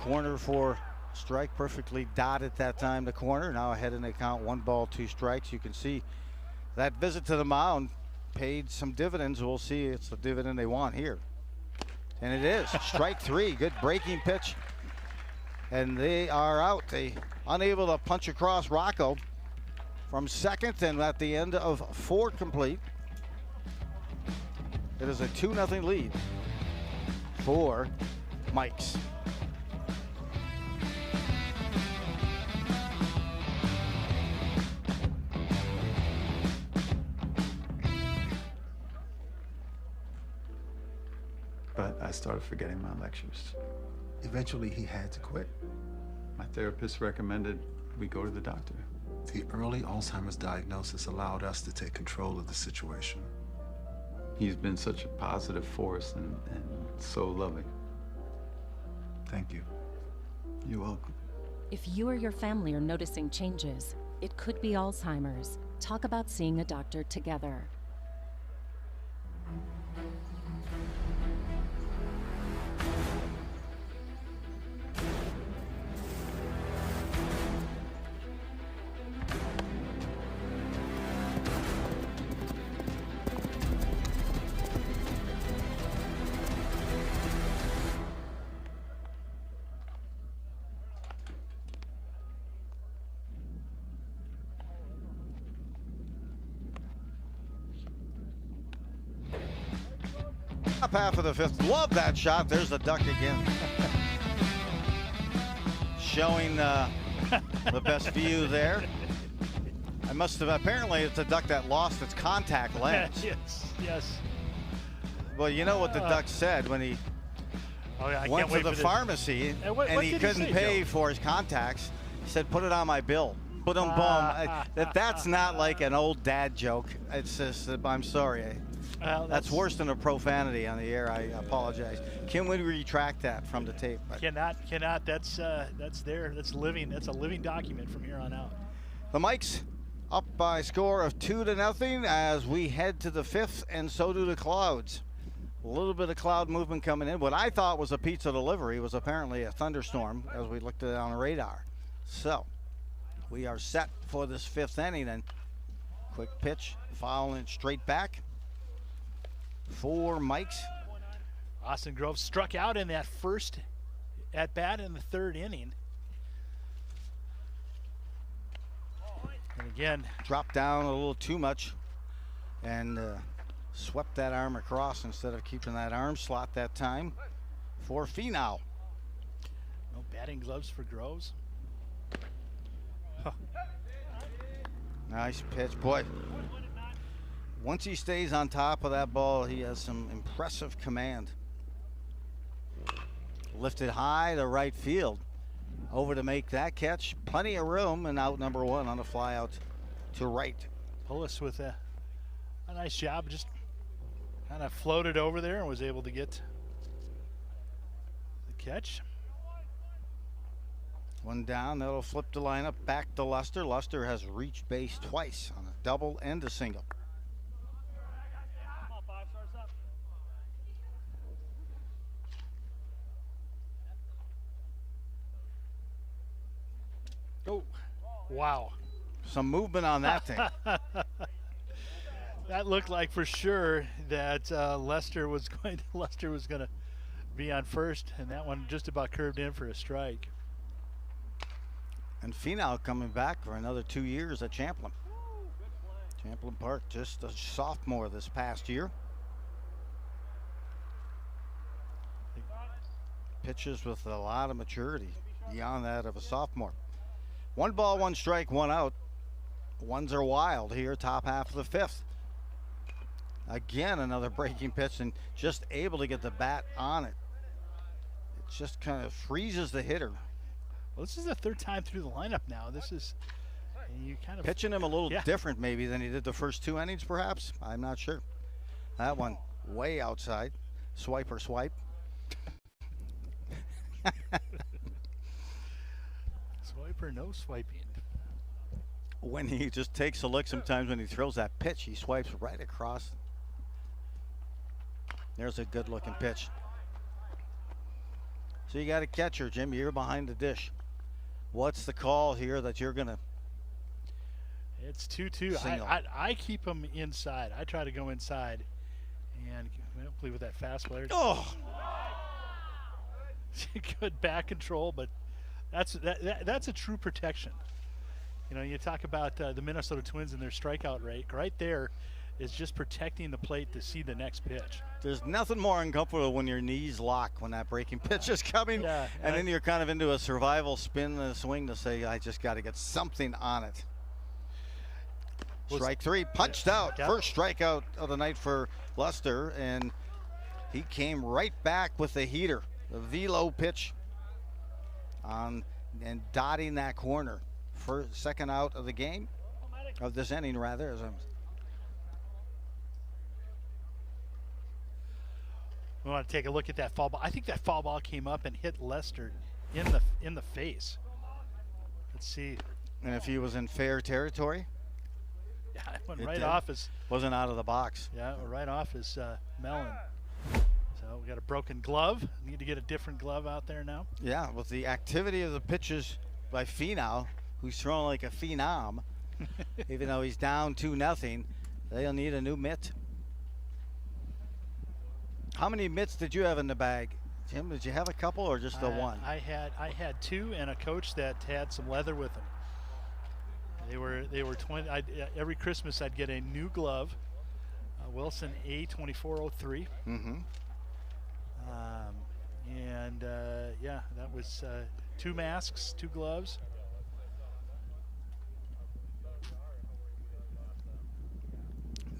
Corner for strike, perfectly dotted that time, the corner. Now ahead in the count, 1 ball, 2 strikes. You can see that visit to the mound paid some dividends. We'll see it's the dividend they want here. And it is. Strike 3, good breaking pitch. And they are out. They unable to punch across Rocco from second, and at the end of 4 complete. It is a 2-0 lead for Mikes. But I started forgetting my lectures. Eventually, he had to quit. My therapist recommended we go to the doctor. The early Alzheimer's diagnosis allowed us to take control of the situation. He's been such a positive force and so loving. Thank you. You're welcome. If you or your family are noticing changes, it could be Alzheimer's. Talk about seeing a doctor together. Top half of the 5th. Love that shot. There's the duck again. Showing the best view there. I must have, apparently it's a duck that lost its contact lens. Yes. Well, you know what the duck said when he went to the pharmacy and he couldn't pay for his contacts. He said, "Put it on my bill." Boom, boom. That's not like an old dad joke. It's just, I'm sorry. Well, that's worse than a profanity on the air. I apologize. Can we retract that from the tape? Cannot. That's there. That's living. That's a living document from here on out. The Mikes up by a score of 2-0 as we head to the 5th, and so do the Clouds. A little bit of cloud movement coming in. What I thought was a pizza delivery was apparently a thunderstorm as we looked at it on the radar. So we are set for this 5th inning, and quick pitch, fouling it straight back for Mikes. Austin Grove struck out in that first at bat in the 3rd inning. And again, dropped down a little too much and swept that arm across instead of keeping that arm slot that time for Finau. No batting gloves for Groves. Huh. Nice pitch, boy. Once he stays on top of that ball, he has some impressive command. Lifted high to right field. Over to make that catch. Plenty of room, and out number 1 on a fly out to right. Pullis with a nice job. Just kind of floated over there and was able to get the catch. One down. That'll flip the lineup back to Luster. Luster has reached base twice on a double and a single. Oh, wow. Some movement on that thing. That looked like for sure that Lester was going to be on first, and that one just about curved in for a strike. And Finau coming back for another 2 years at Champlin. Champlin Park, just a sophomore this past year. Pitches with a lot of maturity beyond that of a sophomore. 1 ball, 1 strike, 1 out. Ones are wild here, top half of the 5th. Again, another breaking pitch and just able to get the bat on it. It just kind of freezes the hitter. Well, this is the 3rd time through the lineup now. This is, you kind of pitching him a little different maybe than he did the first 2 innings, perhaps. I'm not sure. That one way outside. Swiper swipe. Swiper, no swiping. When he just takes a look, sometimes when he throws that pitch, he swipes right across. There's a good looking pitch. So you got a catcher, Jim. You're behind the dish. What's the call here that you're going to? It's 2-2. I keep him inside. I try to go inside, and hopefully with that fastball. Oh, good back control, but that's a true protection. You know, you talk about the Minnesota Twins and their strikeout rate. Right there is just protecting the plate to see the next pitch. there's nothing more uncomfortable when your knees lock when that breaking pitch is coming, and then you're kind of into a survival spin and a swing to say, I just got to get something on it. Strike three, punched out. Yep. First strikeout of the night for Lester, and he came right back with the heater, the velo pitch on and dotting that corner. Second out of the game, of this inning rather. We want to take a look at that foul ball. I think that foul ball came up and hit Lester in the face. Let's see. And if he was in fair territory? Yeah, it went right off his. Wasn't out of the box. Yeah, right off his melon. So we got a broken glove. Need to get a different glove out there now. Yeah, with the activity of the pitches by Finau, who's throwing like a phenom, even though he's down 2-0, they'll need a new mitt. How many mitts did you have in the bag, Tim? Did you have a couple or just the one? I had two and a coach that had some leather with him. They were 20. Every Christmas I'd get a new glove, Wilson A2403. Mm-hmm. Yeah, that was 2 masks, 2 gloves.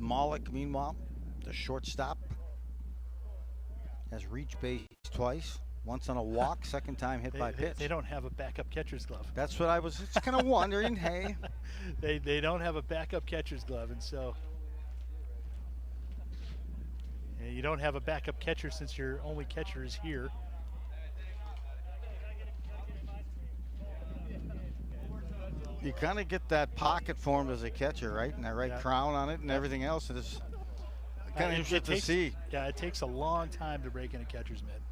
Maulik, meanwhile, the shortstop, has reached base twice. Once on a walk, second time hit by pitch. They don't have a backup catcher's glove. That's what I was just kind of wondering. Hey, they don't have a backup catcher's glove, and so you don't have a backup catcher since your only catcher is here. you kind of get that pocket formed as a catcher, right? And that right crown on it and everything else. It's kind of interesting to see. Yeah, it takes a long time to break in a catcher's mitt.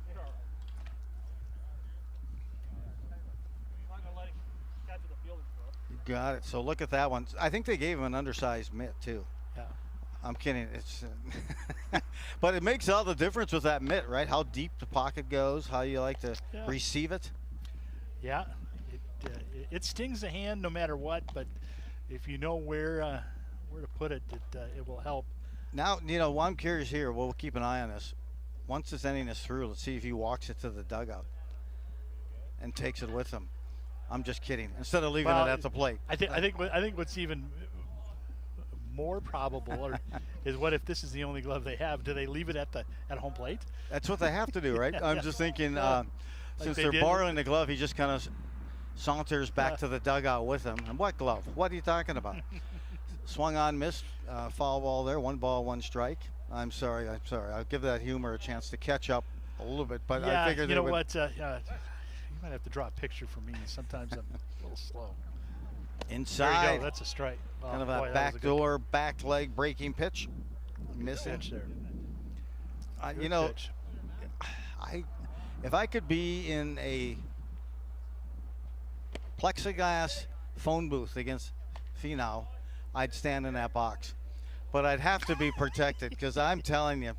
You got it. So look at that one. I think they gave him an undersized mitt too. Yeah. I'm kidding. It's, but it makes all the difference with that mitt, right? How deep the pocket goes, how you like to receive it. Yeah, it stings the hand no matter what, but if you know where to put it, it will help. Now, you know, I'm curious here. We'll keep an eye on this. Once this inning is through, let's see if he walks it to the dugout and takes it with him. I'm just kidding. Instead of leaving it at the plate. I think what's even more probable is what if this is the only glove they have? Do they leave it at home plate? That's what they have to do, right? I'm just thinking since they're borrowing the glove, he just kind of saunters back to the dugout with him. And what glove? What are you talking about? Swung on, missed, foul ball there. 1 ball, 1 strike. I'm sorry. I'll give that humor a chance to catch up a little bit, but I figured you know what? You might have to draw a picture for me. Sometimes I'm a little slow. Inside. There you go. That's a strike. Kind of a backdoor, back leg breaking pitch. Missing. There. You know, if I could be in a plexiglass phone booth against Finau, I'd stand in that box. But I'd have to be protected because I'm telling you,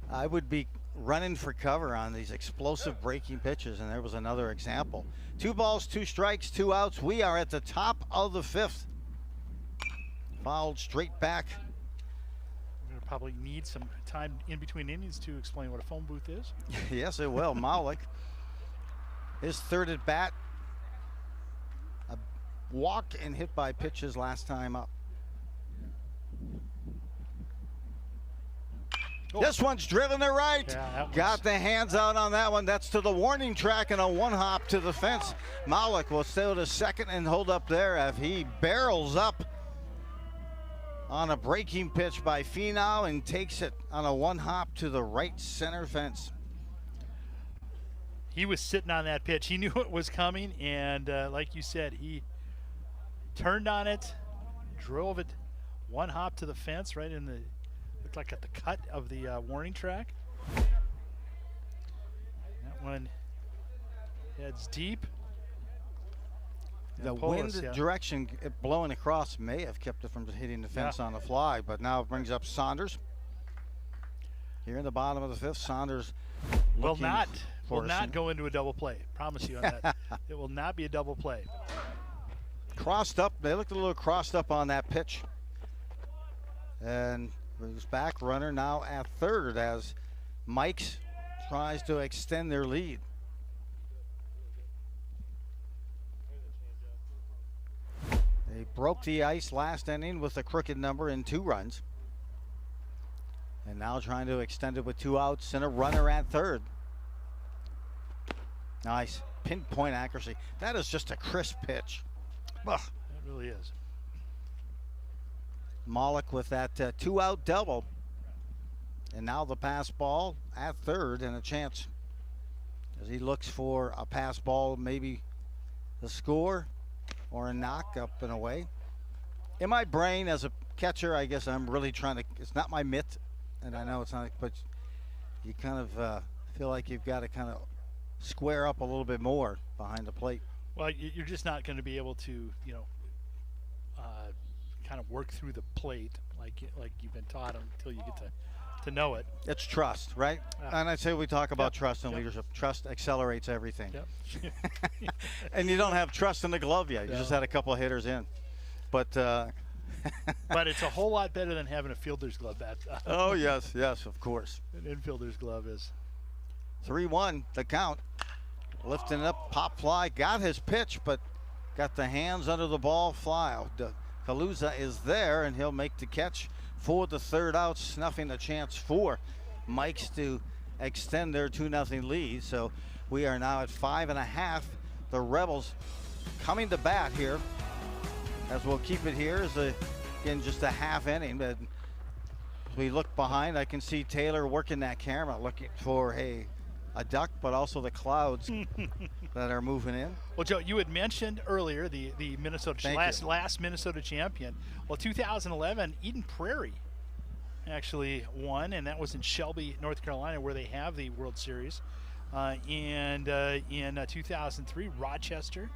I would be running for cover on these explosive breaking pitches, and there was another example. 2 balls, 2 strikes, 2 outs. We are at the top of the 5th. Fouled straight back. We're going to probably need some time in between innings to explain what a phone booth is. Yes, it will. Maulik, his 3rd at bat. A walk and hit by pitches last time up. This one's driven to right. Got the hands out on that one. That's to the warning track and a 1-hop to the fence. Maulik will stay to second and hold up there as he barrels up on a breaking pitch by Finau and takes it on a 1-hop to the right center fence. He was sitting on that pitch. He knew it was coming, and like you said, he turned on it, drove it 1-hop to the fence right in the, looked like at the cut of the warning track. That one Heads deep. The Polis, wind yeah. direction blowing across may have kept it from hitting the fence on the fly, but now it brings up Saunders. Here in the bottom of the fifth, Saunders will looking not for go into a double play. Promise you on that. It will not be a double play. Crossed up. They looked a little crossed up on that pitch. And brings back runner now at third as Mike's tries to extend their lead. They broke the ice last inning with a crooked number and 2 runs. And now trying to extend it with 2 outs and a runner at third. Nice pinpoint accuracy. That is just a crisp pitch. Ugh. It really is. Malik with that 2-out double. And now the pass ball at third and a chance as he looks for a pass ball, maybe the score or a knock up and away. In my brain as a catcher, I guess I'm really trying to, it's not my mitt, and I know it's not, but you kind of feel like you've got to kind of square up a little bit more behind the plate. Well, you're just not going to be able to, kind of work through the plate like you've been taught until you get to know it. It's trust, right? And I say we talk about trust and leadership. Trust accelerates everything. Yep. And you don't have trust in the glove yet. You just had a couple of hitters in. But but it's a whole lot better than having a fielder's glove bat. Oh, yes, of course. An infielder's glove is. 3-1 the count. Lifting it up, pop fly, got his pitch, but got the hands under the ball, fly out. Kaluza is there, and he'll make the catch for the third out, snuffing a chance for Mike's to extend their 2-0 lead. So we are now at 5.5. The Rebels coming to bat here, as we'll keep it here as again just a half inning. But as we look behind, I can see Taylor working that camera, looking for a duck, but also the clouds that are moving in. Well, Joe, you had mentioned earlier the Minnesota last Minnesota champion. Well, 2011, Eden Prairie actually won, and that was in Shelby, North Carolina, where they have the World Series. And in 2003, Rochester.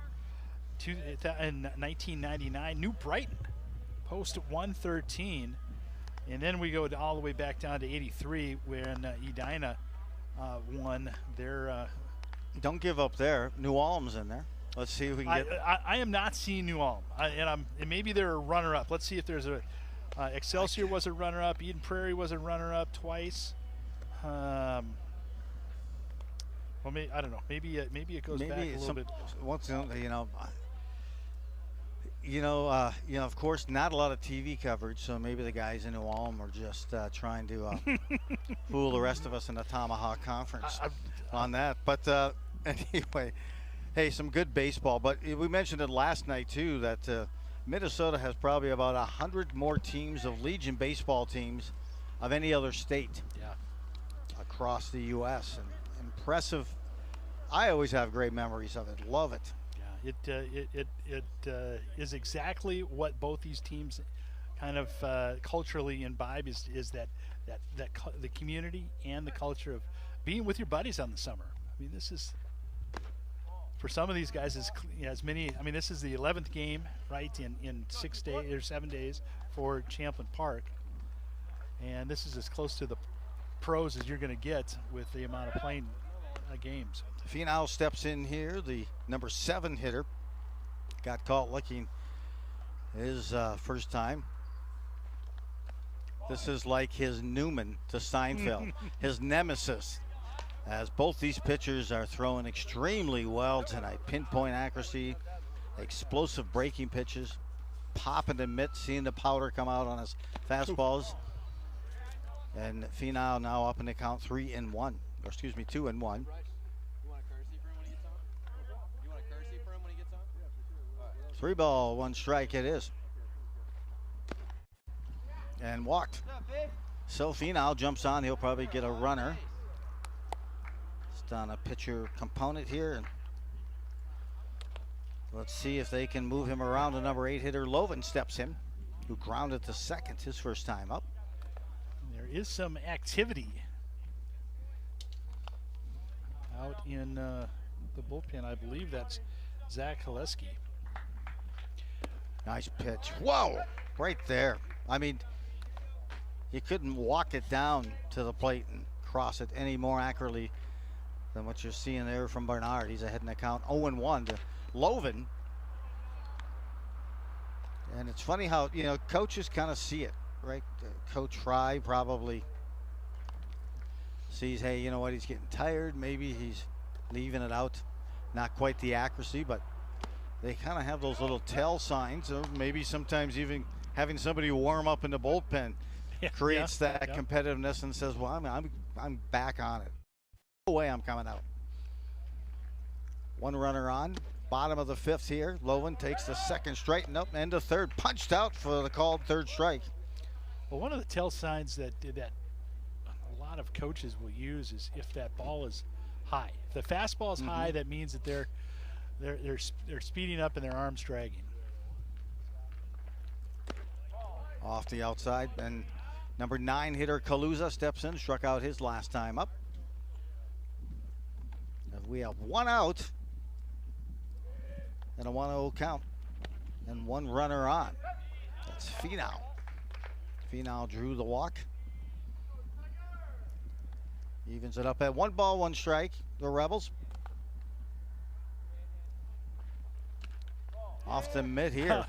In 1999, New Brighton, post 113. And then we go all the way back down to 83 when Edina won their. Don't give up there. New Ulm's in there. Let's see if we can get. I am not seeing New Ulm, and maybe they're a runner-up. Let's see if there's a. Excelsior was a runner-up. Eden Prairie was a runner-up twice. Well, I don't know. Maybe it goes back a little bit. Once of course, not a lot of TV coverage, so maybe the guys in New Ulm are just trying to fool the rest of us in the Tomahawk Conference on that. But anyway, hey, some good baseball. But we mentioned it last night, too, that Minnesota has probably about 100 more teams of Legion baseball teams of any other state across the U.S. And impressive. I always have great memories of it. Love it. It is exactly what both these teams kind of culturally imbibe is that the community and the culture of being with your buddies on the summer. I mean, this is for some of these guys as many. I mean, this is the 11th game, right, in 6 days or 7 days for Champlin Park, and this is as close to the pros as you're going to get with the amount of playing games. Finau steps in here, the number 7 hitter. Got caught looking his first time. This is like his Newman to Seinfeld, his nemesis, as both these pitchers are throwing extremely well tonight. Pinpoint accuracy, explosive breaking pitches, popping the mitt, seeing the powder come out on his fastballs. And Finau now up in the count 2-1. 3 ball, 1 strike it is. And walked. So Finau jumps on. He'll probably get a runner. It's on a pitcher component here. And let's see if they can move him around. The number 8 hitter Loven steps in, who grounded to second his first time up. There is some activity out in the bullpen. I believe that's Zach Haleski. Nice pitch. Whoa! Right there. I mean, you couldn't walk it down to the plate and cross it any more accurately than what you're seeing there from Bernard. He's ahead in the count 0-1 to Loven. And it's funny how, you know, coaches kind of see it, right? Coach Fry probably sees, hey, you know what, he's getting tired. Maybe he's leaving it out. Not quite the accuracy, but they kind of have those little tell signs of maybe sometimes even having somebody warm up in the bullpen creates that competitiveness and says, well, I'm back on it. No way I'm coming out. One runner on. Bottom of the fifth here. Loven takes the second strike and up and the third. Punched out for the called third strike. Well, one of the tell signs that a lot of coaches will use is if that ball is high. If the fastball is high, that means that they're speeding up and their arms dragging. Off the outside, and number 9 hitter Kaluza steps in, struck out his last time up. And we have one out and a 1-0 count and one runner on. That's Finau. Finau drew the walk. Evens it up at 1 ball, 1 strike. The Rebels. Off the mid here.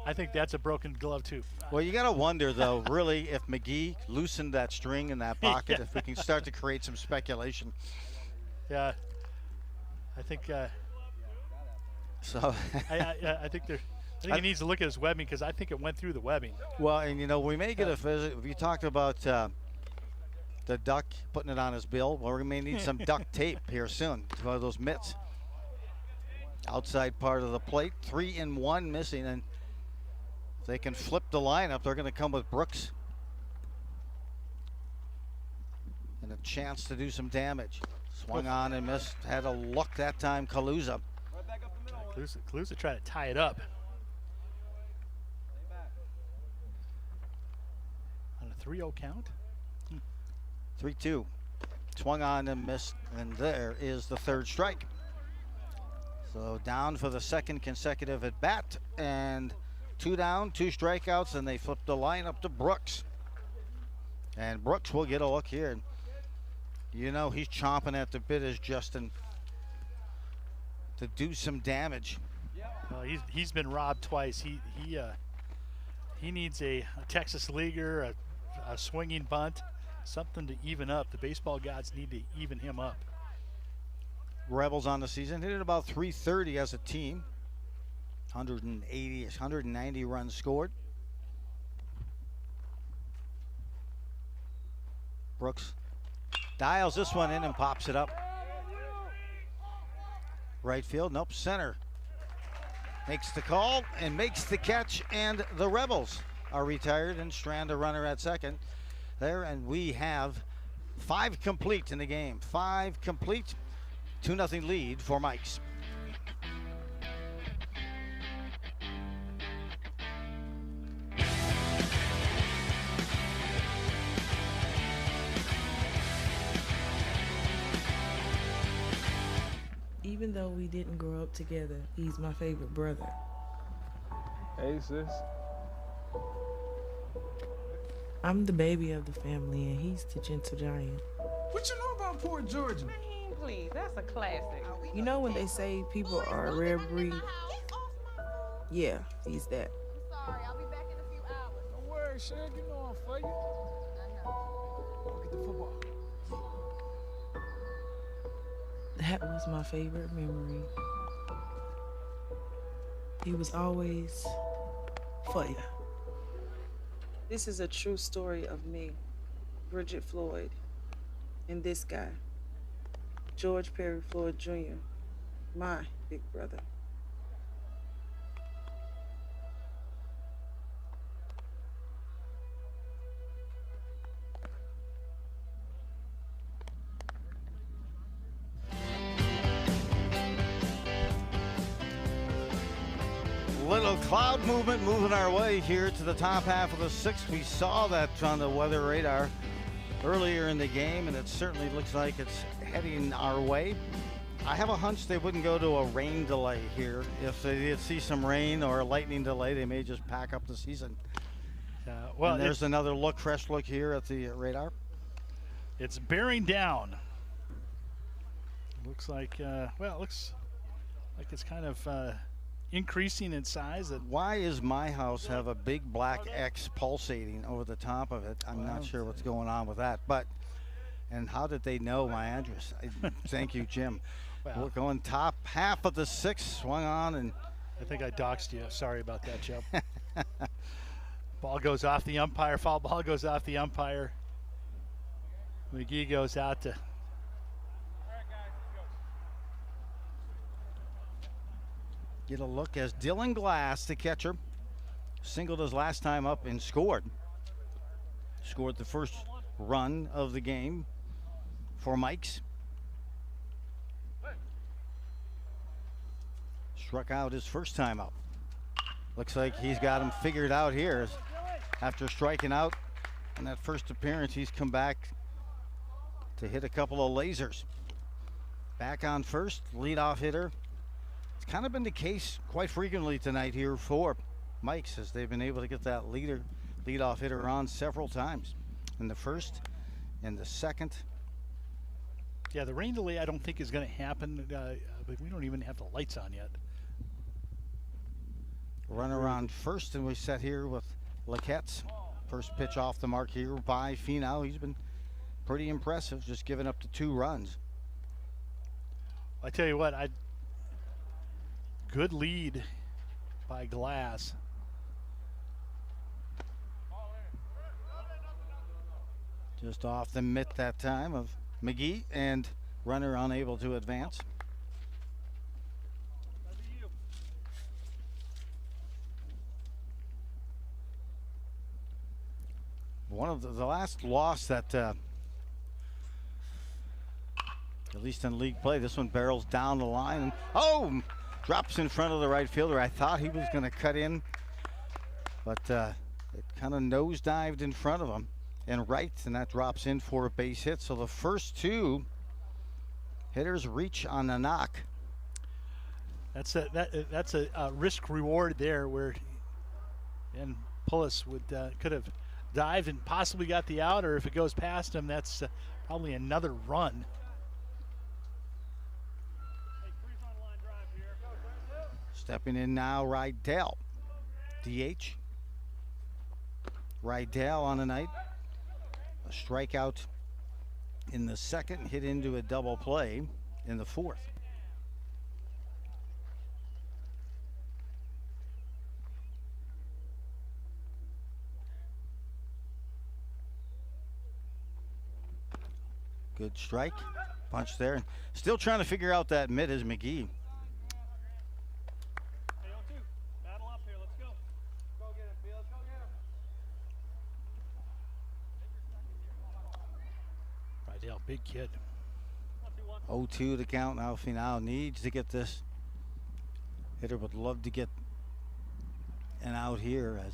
I think that's a broken glove too. Well, you got to wonder, though, really, if McGee loosened that string in that pocket, if we can start to create some speculation. Yeah, I think. So I think he needs to look at his webbing because I think it went through the webbing. Well, and you know, we may get a visit. If you talked about the duck putting it on his bill, well, we may need some duct tape here soon. One of those mitts. Outside part of the plate, 3-1 missing, and if they can flip the lineup, they're going to come with Brooks and a chance to do some damage. Swung on and missed. Had a look that time, Kaluza. Kaluza tried to tie it up. On a 3-0 count? 3-2. Swung on and missed, and there is the third strike. So down for the second consecutive at bat, and 2 down, 2 strikeouts, and they flip the lineup to Brooks. And Brooks will get a look here. You know, he's chomping at the bit as Justin to do some damage. Well, he's been robbed twice. He needs a Texas leaguer, a swinging bunt, something to even up. The baseball gods need to even him up. Rebels on the season hit about 330 as a team. 190 runs scored. Brooks dials this one in and pops it up. Right field, nope, center. Makes the call and makes the catch, and the Rebels are retired and strand a runner at second there, and we have 5 complete in the game. 5 complete. 2-0 lead for Mikes. Even though we didn't grow up together, he's my favorite brother. Hey, sis. I'm the baby of the family, and he's the gentle giant. What you know about Port Georgia? Please, that's a classic. You know when they say people are a rare breed? Yeah, he's that. Sorry, I'll be back in a few hours. Don't worry, Shaq, you know I'm for you. I know. Go get the football. That was my favorite memory. He was always for you. This is a true story of me, Bridget Floyd, and this guy, George Perry Floyd Jr., my big brother. Little cloud movement moving our way here to the top half of the 6th. We saw that on the weather radar earlier in the game, and it certainly looks like it's heading our way. I have a hunch they wouldn't go to a rain delay here. If they did see some rain or a lightning delay, they may just pack up the season. Well, and there's another look, fresh look here at the radar. It's bearing down. Looks like, it looks like it's kind of increasing in size. Why does my house have a big black X pulsating over the top of it? I'm not sure what's going on with that. And how did they know my address? Thank you, Jim. We're going top half of the 6th, swung on, and I think I doxed you. Sorry about that, Joe. Ball goes off the umpire. Foul ball goes off the umpire. McGee goes out to get a look as Dylan Glass, the catcher, singled his last time up and scored. Scored the first run of the game for Mike's. Struck out his first time up. Looks like he's got him figured out here. After striking out in that first appearance, he's come back to hit a couple of lasers. Back on first, leadoff hitter. It's kind of been the case quite frequently tonight here for Mike's, as they've been able to get that leadoff hitter on several times in the first and the second. Yeah, the rain delay I don't think is going to happen. But we don't even have the lights on yet. Runner on first, and we set here with Laquette's first pitch off the mark here by Finau. He's been pretty impressive, just giving up the 2 runs. I tell you what, good lead by Glass. Just off the mitt that time of McGee, and runner unable to advance. One of the last loss that, at least in league play, this one barrels down the line and drops in front of the right fielder. I thought he was going to cut in, but it kind of nosedived in front of him and right, and that drops in for a base hit. So the first 2 hitters reach on the knock. That's a risk reward there, where and Pullis could have dived and possibly got the out, or if it goes past him, that's probably another run. Stepping in now, Rydell. DH. Rydell on the night. A strikeout in the second, hit into a double play in the 4th. Good strike, punch there. Still trying to figure out that mid is McGee. Rydell, big kid. 0-2 to count now. Finau needs to get this. Hitter would love to get an out here, as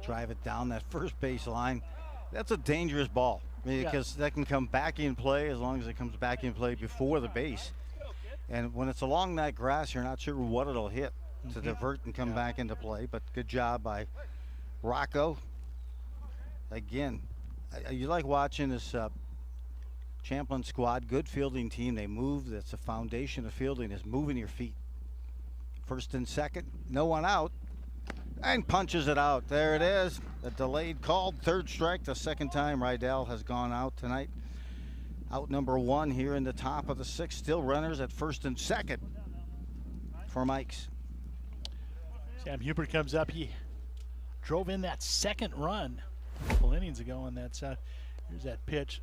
drive it down that first base line. That's a dangerous ball, because that can come back in play as long as it comes back in play before the base. And when it's along that grass, you're not sure what it'll hit to divert and come back into play. But good job by Rocco. Again, you like watching this Champlin squad. Good fielding team. They move. That's the foundation of fielding, is moving your feet. First and second, no one out. And punches it out. There it is. A delayed call. 3rd strike. The second time Rydell has gone out tonight. Out number 1 here in the top of the 6th. Still runners at first and second for Mike's. Sam Hubert comes up. He drove in that second run a couple innings ago on that side. Here's that pitch.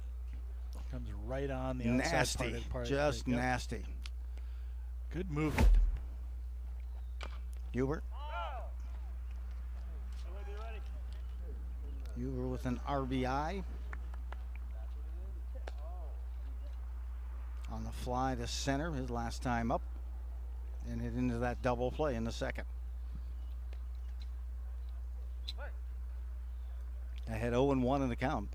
Comes right on the outside nasty. part. Just nasty. Good movement. Hubert. You were with an RBI. On the fly to center, his last time up, and hit into that double play in the second. Ahead 0-1 in the count.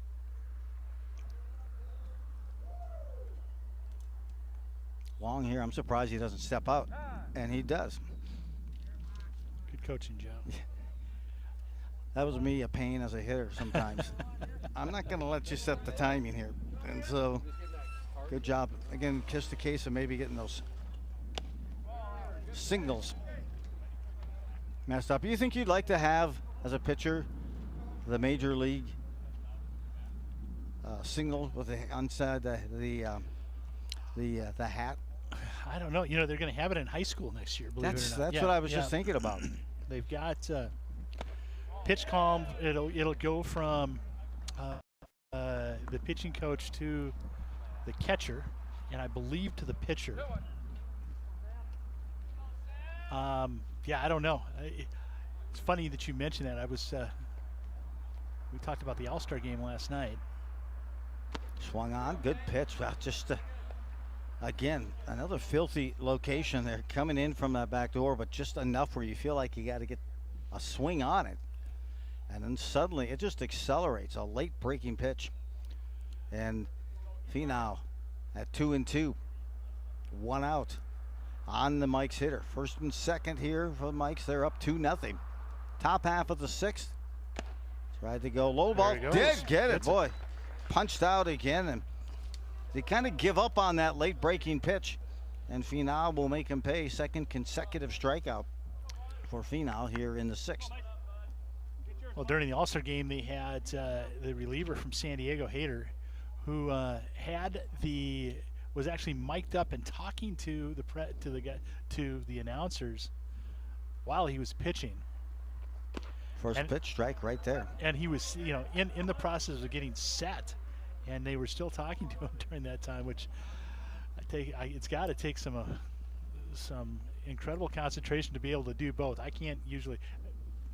Long here. I'm surprised he doesn't step out, and he does. Good coaching, Joe. That was me, a pain as a hitter sometimes. I'm not going to let you set the timing here. And so, good job. Again, just a case of maybe getting those signals messed up. You think you'd like to have, as a pitcher, the major league signal with the inside the hat? I don't know. You know, they're going to have it in high school next year, believe it or not. That's what I was just thinking about. They've got pitch calm. It'll go from the pitching coach to the catcher, and I believe to the pitcher. Yeah, I don't know. It's funny that you mentioned that. I was we talked about the All-Star game last night. Swung on, good pitch. Well, just again, another filthy location. They're coming in from that back door, but just enough where you feel like you got to get a swing on it. And then suddenly it just accelerates, a late breaking pitch. And Finau at 2-2, 1 out on the Mike's hitter. First and second here for the Mike's. They're up 2-0. Top half of the sixth. Tried to go low ball. Did get it, boy. Punched out again, and they kind of give up on that late breaking pitch. And Finau will make him pay. Second consecutive strikeout for Finau here in the sixth. Well, during the All-Star game, they had the reliever from San Diego, Hader, who was actually mic'd up and talking to the announcers while he was pitching. First pitch strike right there. And he was, you know, in the process of getting set, and they were still talking to him during that time, which it's got to take some incredible concentration to be able to do both. I can't usually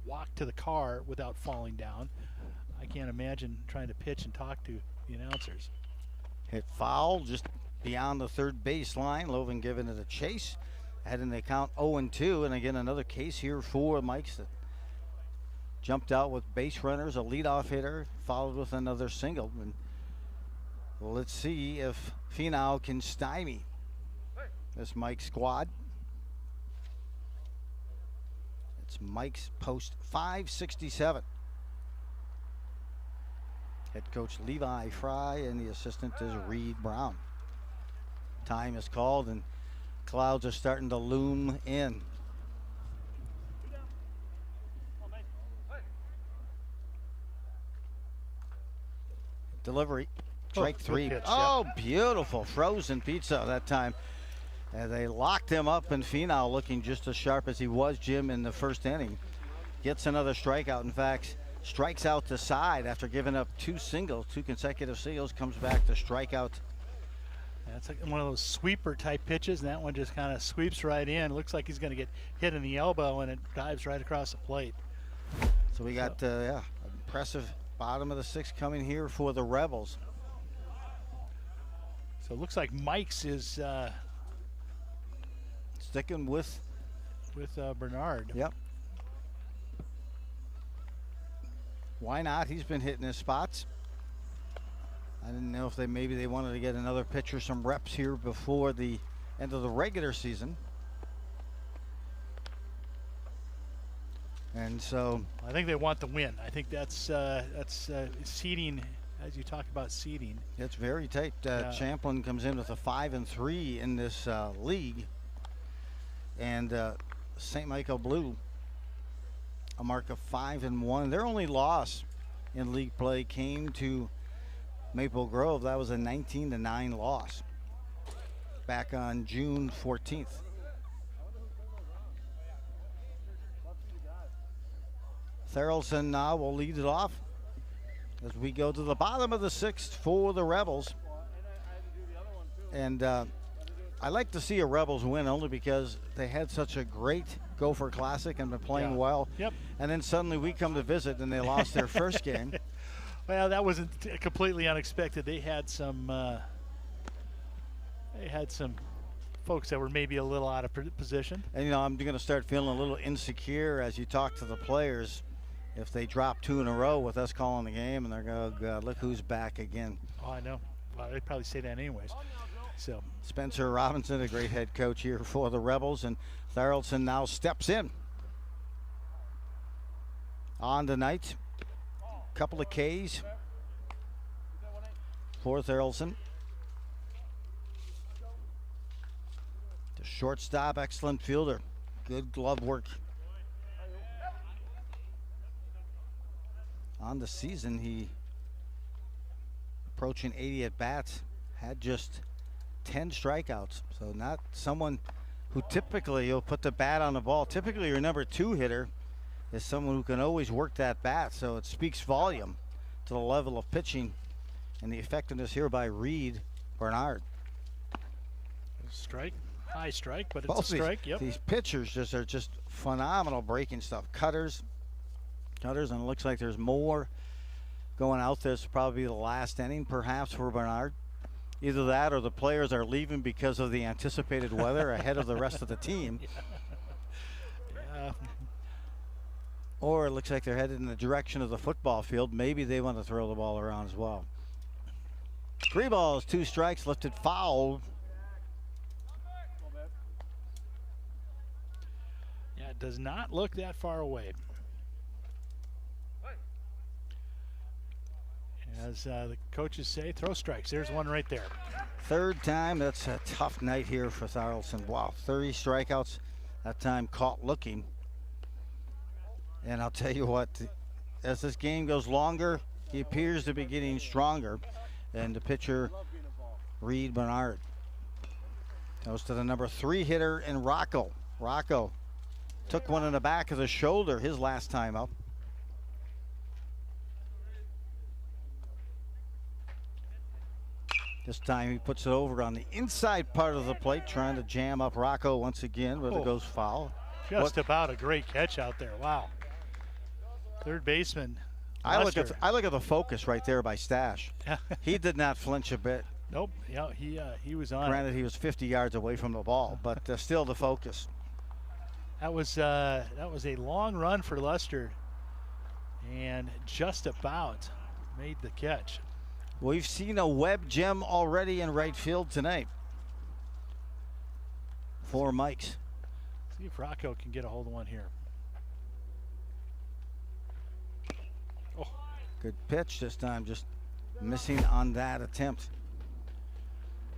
walk to the car without falling down. I can't imagine trying to pitch and talk to the announcers. Hit foul just beyond the third baseline. Loven giving it a chase. Heading the count 0-2, and again another case here for Mike's that jumped out with base runners, a leadoff hitter, followed with another single. And let's see if Finau can stymie this Mike squad. It's Mike's post 567. Head coach Levi Fry and the assistant is Reed Brown. Time is called and clouds are starting to loom in. Delivery, strike three. Pitch, beautiful frozen pizza that time. And they locked him up, and Finau looking just as sharp as he was, Jim, in the first inning. Gets another strikeout. In fact, strikes out the side after giving up two consecutive singles, comes back to strike out. That's like one of those sweeper type pitches, and that one just kind of sweeps right in. Looks like he's going to get hit in the elbow, and it dives right across the plate. So we got, impressive bottom of the sixth coming here for the Rebels. So it looks like Mike's is sticking with Bernard. Yep. Why not? He's been hitting his spots. I didn't know if maybe they wanted to get another pitcher some reps here before the end of the regular season. And so I think they want the win. I think that's seeding, as you talk about seeding. It's very tight. Champlin comes in with a 5-3 in this league, and St. Michael Blue a mark of 5-1. Their only loss in league play came to Maple Grove. That was a 19-9 loss back on June 14th. Therrelson now will lead it off as we go to the bottom of the sixth for the Rebels. And I like to see a Rebels win only because they had such a great Gopher Classic and been playing well. Yep. And then suddenly we come to visit and they lost their first game. Well, that wasn't completely unexpected. They had some folks that were maybe a little out of position. And you know, I'm going to start feeling a little insecure as you talk to the players if they drop two in a row with us calling the game and they're going, oh God, look who's back again. Oh, I know. Well, they'd probably say that anyways. So Spencer Robinson, a great head coach here for the Rebels, and Thorelson now steps in. On tonight, couple of Ks for Thorelson. The shortstop, excellent fielder. Good glove work. On the season, he approaching 80 at bats, had just 10 strikeouts. So not someone who typically you'll put the bat on the ball. Typically your number 2 hitter is someone who can always work that bat. So it speaks volume to the level of pitching and the effectiveness here by Reed Bernard. Strike, high strike, but it's Both a strike. These pitchers are just phenomenal breaking stuff. Cutters, and it looks like there's more going out. This will probably be the last inning perhaps for Bernard. Either that or the players are leaving because of the anticipated weather ahead of the rest of the team. Yeah. Or it looks like they're headed in the direction of the football field. Maybe they want to throw the ball around as well. 3 balls, 2 strikes, lifted foul. Yeah, it does not look that far away. As the coaches say, throw strikes. There's one right there. Third time. That's a tough night here for Thorelson. Wow, 30 strikeouts. That time caught looking. And I'll tell you what, as this game goes longer, he appears to be getting stronger. And the pitcher, Reed Bernard, goes to the number 3 hitter in Rocco. Rocco took one in the back of the shoulder his last time up. This time he puts it over on the inside part of the plate, trying to jam up Rocco once again, but it goes foul. Just about a great catch out there. Wow. Third baseman. I look at the focus right there by Stash. He did not flinch a bit. Nope. Yeah, he was on. Granted, he was 50 yards away from the ball, but still the focus. That was a long run for Lester, and just about made the catch. We've seen a web gem already in right field tonight for Mike's. See if Rocco can get a hold of one here. Oh, good pitch this time, just missing on that attempt.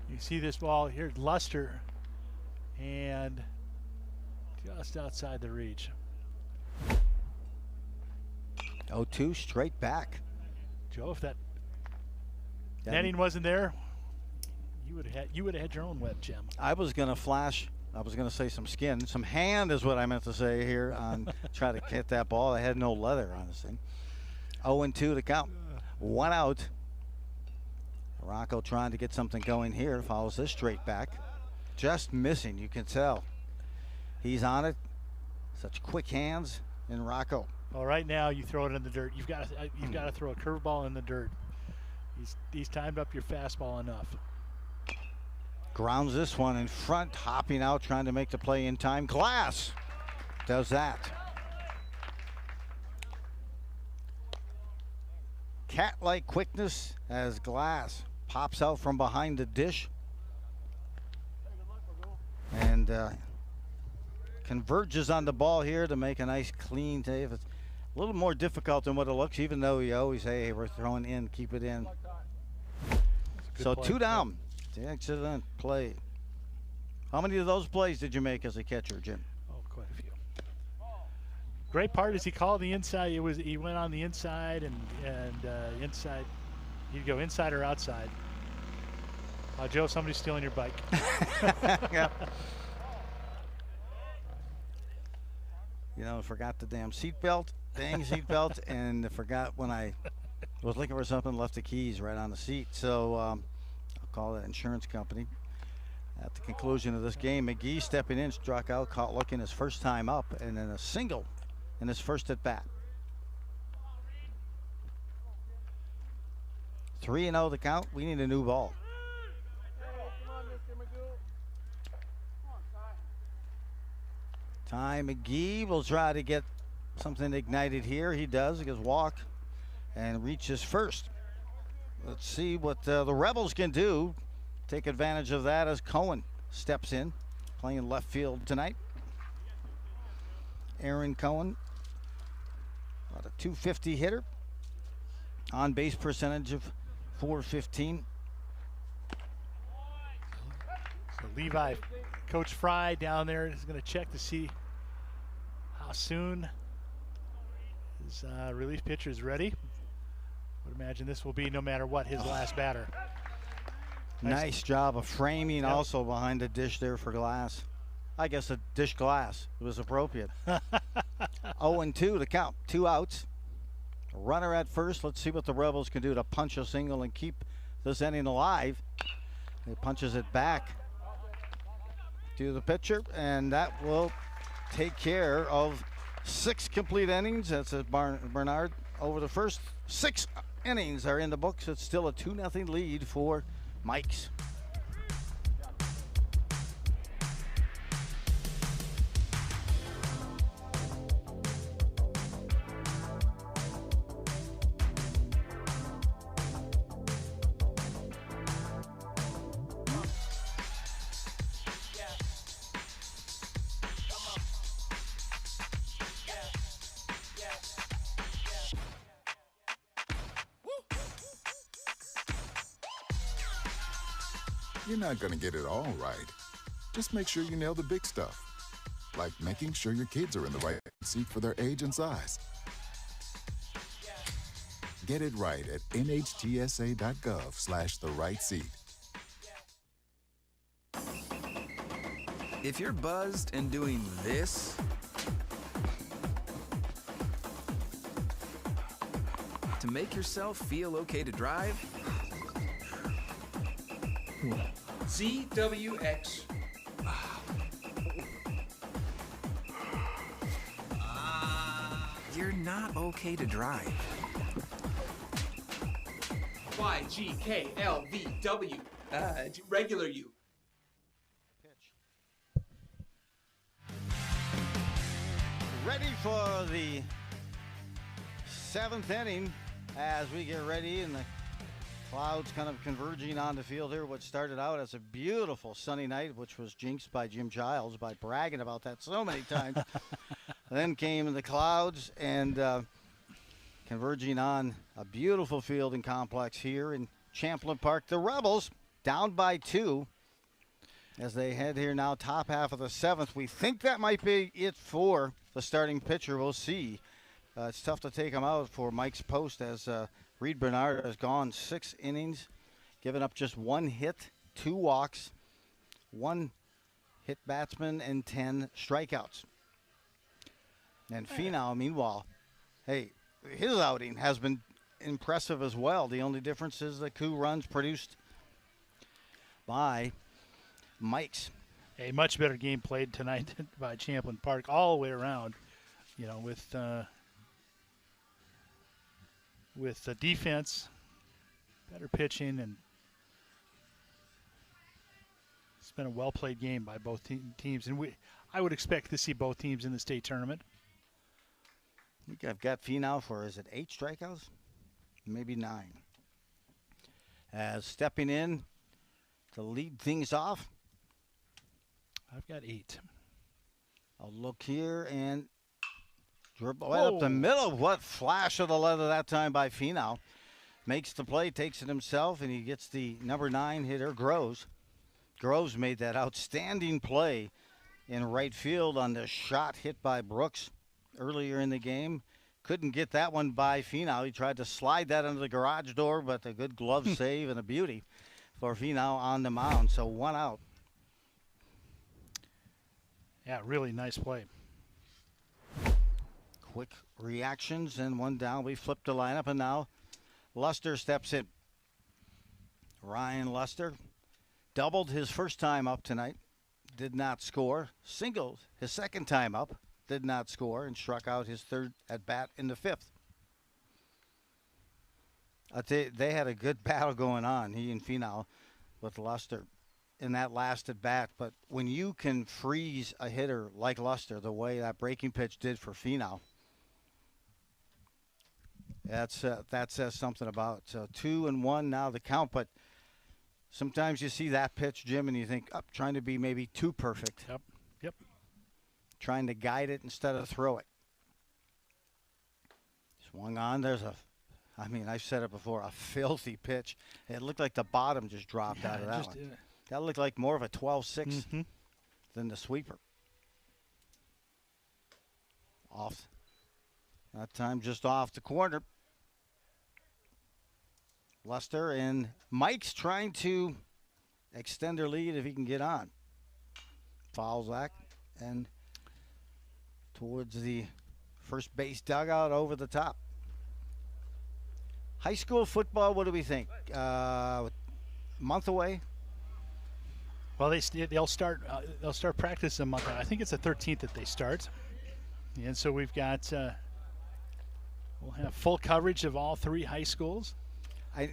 You see this ball here, Luster, and just outside the reach. 0-2 straight back. Joe, if that netting wasn't there, you would have had your own web gem. I was gonna say some skin. Some hand is what I meant to say here on try to hit that ball. I had no leather on this thing. 0-2 to count. 1 out. Rocco trying to get something going here. Follows this straight back. Just missing, you can tell. He's on it. Such quick hands in Rocco. Well, right now you throw it in the dirt. You've got to throw a curveball in the dirt. He's timed up your fastball enough. Grounds this one in front, hopping out, trying to make the play in time. Glass does that. Cat-like quickness as Glass pops out from behind the dish and converges on the ball here to make a nice clean save. It's a little more difficult than what it looks, even though you always say, hey, we're throwing in, keep it in. So play. 2 down. Excellent play. How many of those plays did you make as a catcher, Jim? Oh, quite a few. Great part is he called the inside. He went on the inside and inside. He'd go inside or outside. Joe, somebody's stealing your bike. Yeah. You know, forgot the damn seatbelt, and forgot when I was looking for something, left the keys right on the seat. So I'll call that insurance company. At the conclusion of this game, McGee stepping in, struck out, caught looking his first time up, and then a single in his first at bat. 3-0 the count. We need a new ball. Ty McGee will try to get something ignited here. He does. He goes walk and reaches first. Let's see what the Rebels can do. take advantage of that as Cohen steps in, playing left field tonight. Aaron Cohen, about a .250 hitter, on base percentage of .415. So Levi, Coach Fry down there is going to check to see how soon his relief pitcher is ready. I would imagine this will be, no matter what, his last batter. Nice job of framing also behind the dish there for Glass. I guess a dish glass was appropriate. 0-2 to count, 2 outs. Runner at first. Let's see what the Rebels can do to punch a single and keep this inning alive. He punches it back to the pitcher, and that will take care of 6 complete innings. That's at Bernard. Over the first 6 innings are in the books. It's still a 2-0 lead for Mike's. You're not going to get it all right. Just make sure you nail the big stuff, like making sure your kids are in the right seat for their age and size. Get it right at nhtsa.gov/the-right-seat. If you're buzzed and doing this, to make yourself feel okay to drive, ZWX. you're not okay to drive. YGKLVW. Regular you. Ready for the 7th inning as we get ready, and the clouds kind of converging on the field here. What started out as a beautiful sunny night, which was jinxed by Jim Giles by bragging about that so many times. Then came the clouds and converging on a beautiful fielding complex here in Champlin Park. The Rebels down by 2 as they head here now, top half of the 7th. We think that might be it for the starting pitcher. We'll see. It's tough to take him out for Mike's post as Reed Bernard has gone 6 innings, given up just 1 hit, 2 walks, 1 hit batsman, and 10 strikeouts. And Finau, meanwhile, hey, his outing has been impressive as well. The only difference is the 2 runs produced by Mike's. A much better game played tonight by Champlin Park all the way around, you know, with the defense, better pitching, and it's been a well-played game by both teams. And I would expect to see both teams in the state tournament. I think I've got Finau for, is it 8 strikeouts? Maybe 9. As stepping in to lead things off. I've got 8. I'll look here and dribble right up the middle. What flash of the leather that time by Finau. Makes the play, takes it himself, and he gets the number 9 hitter, Groves. Groves made that outstanding play in right field on the shot hit by Brooks earlier in the game. Couldn't get that one by Finau. He tried to slide that under the garage door, but a good glove save and a beauty for Finau on the mound. So 1 out. Yeah, really nice play. Quick reactions and 1 down. We flipped the lineup, and now Luster steps in. Ryan Luster doubled his first time up tonight. Did not score. Singled his second time up. Did not score, and struck out his 3rd at bat in the 5th. They had a good battle going on, he and Finau, with Luster in that last at bat. But when you can freeze a hitter like Luster the way that breaking pitch did for Finau, that says something about it. So 2-1 now the count, but Sometimes you see that pitch, Jim, and you think, trying to be maybe too perfect. Yep. Trying to guide it instead of throw it. Swung on. I've said it before, a filthy pitch. It looked like the bottom just dropped out of that one. That looked like more of a 12-6 than the sweeper. Off. That time just off the corner. Lester and Mike's trying to extend their lead if he can get on. Fouls back and towards the first base dugout over the top. High school football, what do we think? Month away? Well, they'll start practice a month. I think it's the 13th that they start, and so we've got we'll have full coverage of all 3 high schools.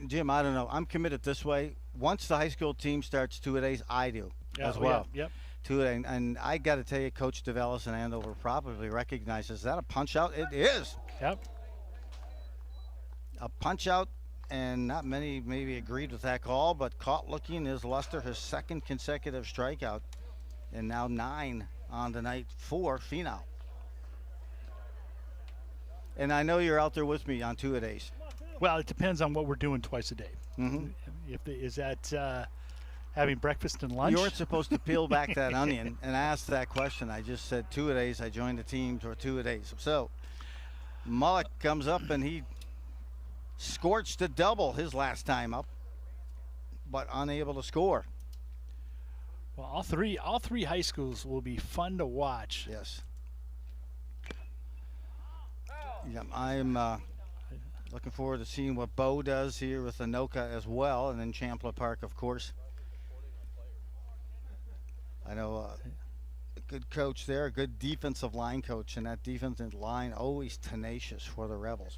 Jim, I don't know. I'm committed this way. Once the high school team starts 2-a-days, I do as well. Yep. 2-a-day, and I got to tell you, Coach DeVellis in Andover probably recognizes that a punch out. It is. Yep. A punch out, and not many maybe agreed with that call, but caught looking is Lester, his 2nd consecutive strikeout, and now 9 on the night for Finau. And I know you're out there with me on 2-a-days. Well, it depends on what we're doing twice a day. Mm-hmm. Is that having breakfast and lunch? You weren't supposed to peel back that onion and ask that question. I just said 2-a-days. I joined the teams or 2-a-days. So Mullock comes up and he scorched a double his last time up, but unable to score. Well, all three high schools will be fun to watch. Yes. Yeah, I'm looking forward to seeing what Bo does here with Anoka as well, and then Champlin Park, of course. I know a good coach there, a good defensive line coach, and that defensive line always tenacious for the Rebels.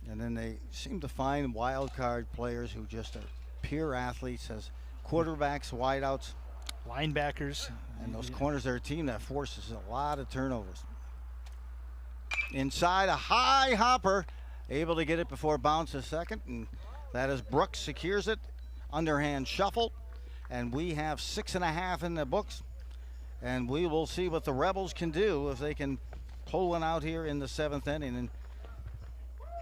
And then they seem to find wild card players who just are pure athletes as quarterbacks, wideouts, linebackers, and those corners are a team that forces a lot of turnovers. Inside, a high hopper, able to get it before bounce a second, and that is Brooks secures it. Underhand shuffle, and we have 6.5 in the books, and we will see what the Rebels can do if they can pull one out here in the 7th inning and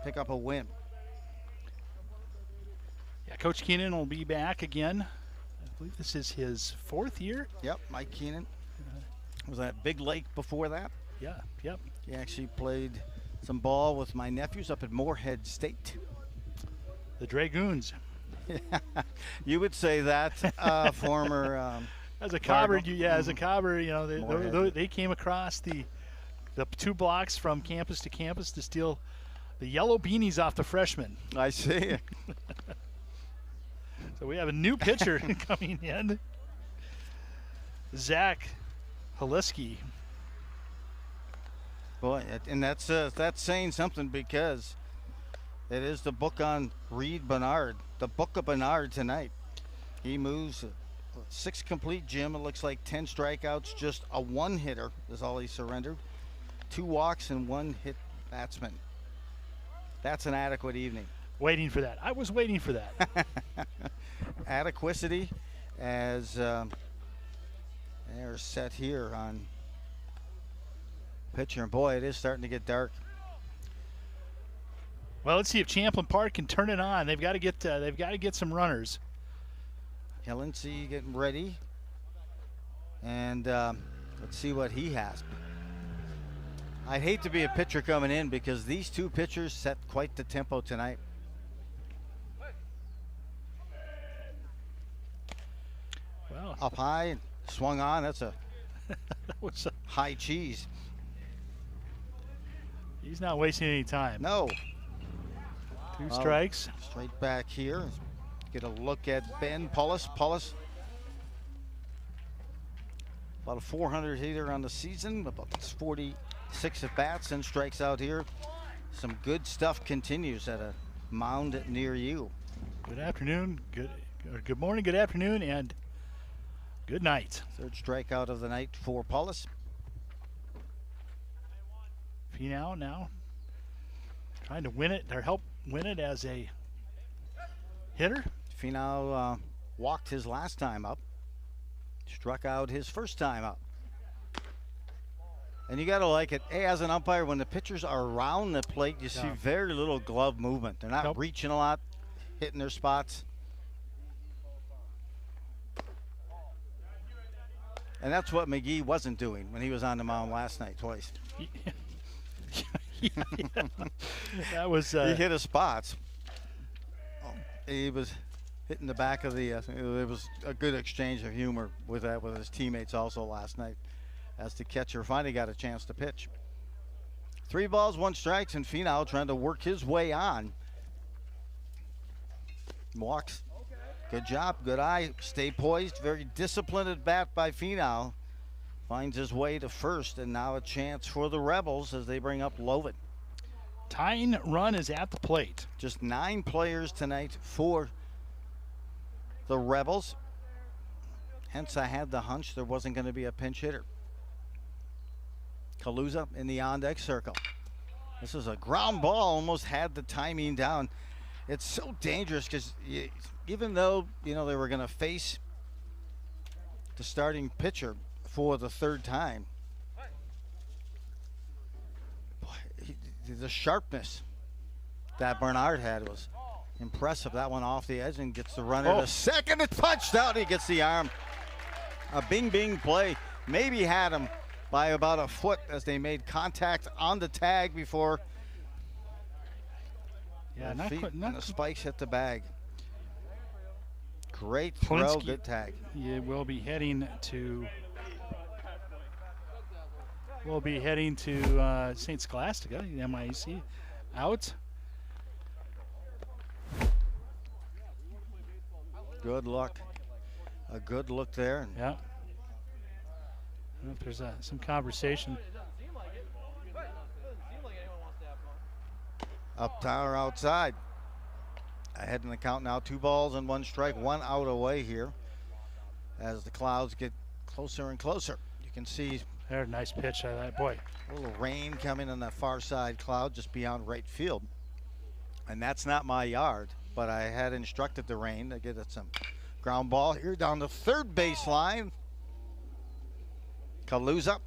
pick up a win. Yeah, Coach Keenan will be back again. I believe this is his 4th year. Yep, Mike Keenan. Was that Big Lake before that? Yeah, yep. He actually played some ball with my nephews up at Moorhead State. The Dragoons. You would say that, former. As a Cobber, as a Cobber, you know, they came across the 2 blocks from campus to campus to steal the yellow beanies off the freshmen. I see. So we have a new pitcher coming in, Zach Haliski. Boy, and that's saying something, because it is the book on Reed Bernard, the book of Bernard tonight. He moves 6 complete, Jim. It looks like 10 strikeouts, just a 1-hitter is all he surrendered. 2 walks and 1 hit batsman. That's an adequate evening. Waiting for that. I was waiting for that. Adequacy as they're set here on pitcher, and boy, it is starting to get dark. Well, let's see if Champlin Park can turn it on. They've got to get some runners. Lindsay getting ready, and let's see what he has. I'd hate to be a pitcher coming in, because these 2 pitchers set quite the tempo tonight. Well, up high, swung on. That's a high cheese. He's not wasting any time. No. 2 strikes. Straight back here. Get a look at Ben Pullis. Pullis, about a 400 hitter on the season, about 46 at bats, and strikes out here. Some good stuff continues at a mound near you. Good afternoon. Good morning. Good afternoon, and good night. 3rd strikeout of the night for Pullis. Finau now trying to win it or help win it as a hitter. Finau walked his last time up, struck out his first time up. And you got to like it. Hey, as an umpire, when the pitchers are around the plate, you see very little glove movement. They're not reaching a lot, hitting their spots. And that's what McGee wasn't doing when he was on the mound last night twice. That was he hit his spots. He was hitting the back of the. It was a good exchange of humor with that with his teammates also last night, as the catcher finally got a chance to pitch. 3 balls, 1 strike, and Finau trying to work his way on. Walks. Good job, good eye, stay poised. Very disciplined at bat by Finau. Finds his way to first, and now a chance for the Rebels as they bring up Lovin. Tying run is at the plate. Just 9 players tonight for the Rebels. Hence, I had the hunch there wasn't going to be a pinch hitter. Kaluza in the on-deck circle. This is a ground ball, almost had the timing down. It's so dangerous because even though, they were going to face the starting pitcher for the 3rd time, boy, the sharpness that Bernard had was impressive. That one off the edge and gets the runner to second. It's punched out. He gets the arm. A bing play. Maybe had him by about a foot as they made contact on the tag before the spikes hit the bag. Great throw, Polinsky, good tag. Yeah, we'll be heading to St. Scholastica, MIAC. Out. Good luck. A good look there. Yeah. There's some conversation. Uptown or outside. Ahead in the count now. 2 balls and 1 strike. 1 out away here as the clouds get closer and closer. You can see there, nice pitch. Boy. A little rain coming on the far side cloud just beyond right field. And that's not my yard, but I had instructed the rain to get it some ground ball here down the 3rd baseline. Kaluza.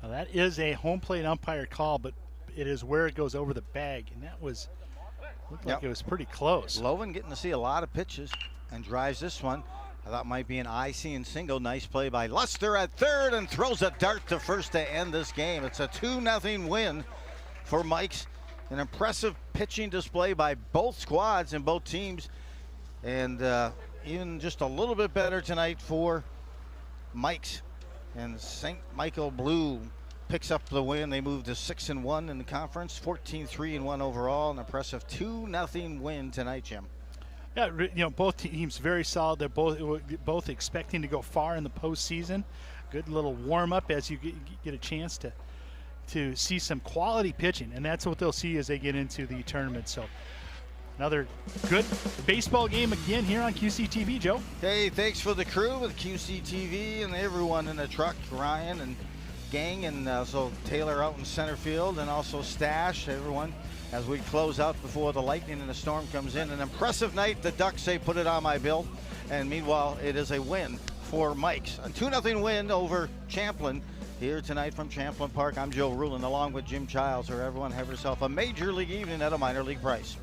Now that is a home plate umpire call, but it is where it goes over the bag, and that looked like it was pretty close. Lovin getting to see a lot of pitches and drives this one. I thought might be an IC and single. Nice play by Luster at 3rd and throws a dart to first to end this game. It's a 2-0 win for Mike's. An impressive pitching display by both squads and both teams, and even just a little bit better tonight for Mike's. And St. Michael Blue picks up the win. They move to 6-1 in the conference, 14-3-1 overall. An impressive 2-0 win tonight, Jim. Yeah, both teams very solid. They're both expecting to go far in the postseason. Good little warm up as you get a chance to see some quality pitching, and that's what they'll see as they get into the tournament. So another good baseball game again here on QCTV, Joe. Hey, thanks for the crew with QCTV and everyone in the truck, Ryan and gang, and also Taylor out in center field, and also Stash, everyone, as we close out before the lightning and the storm comes in. An impressive night. The Ducks say put it on my bill, and meanwhile it is a win for Mike's. A 2-0 win over Champlin here tonight from Champlin Park. I'm Joe Rulin along with Jim Childs. Everyone have yourself a major league evening at a minor league price.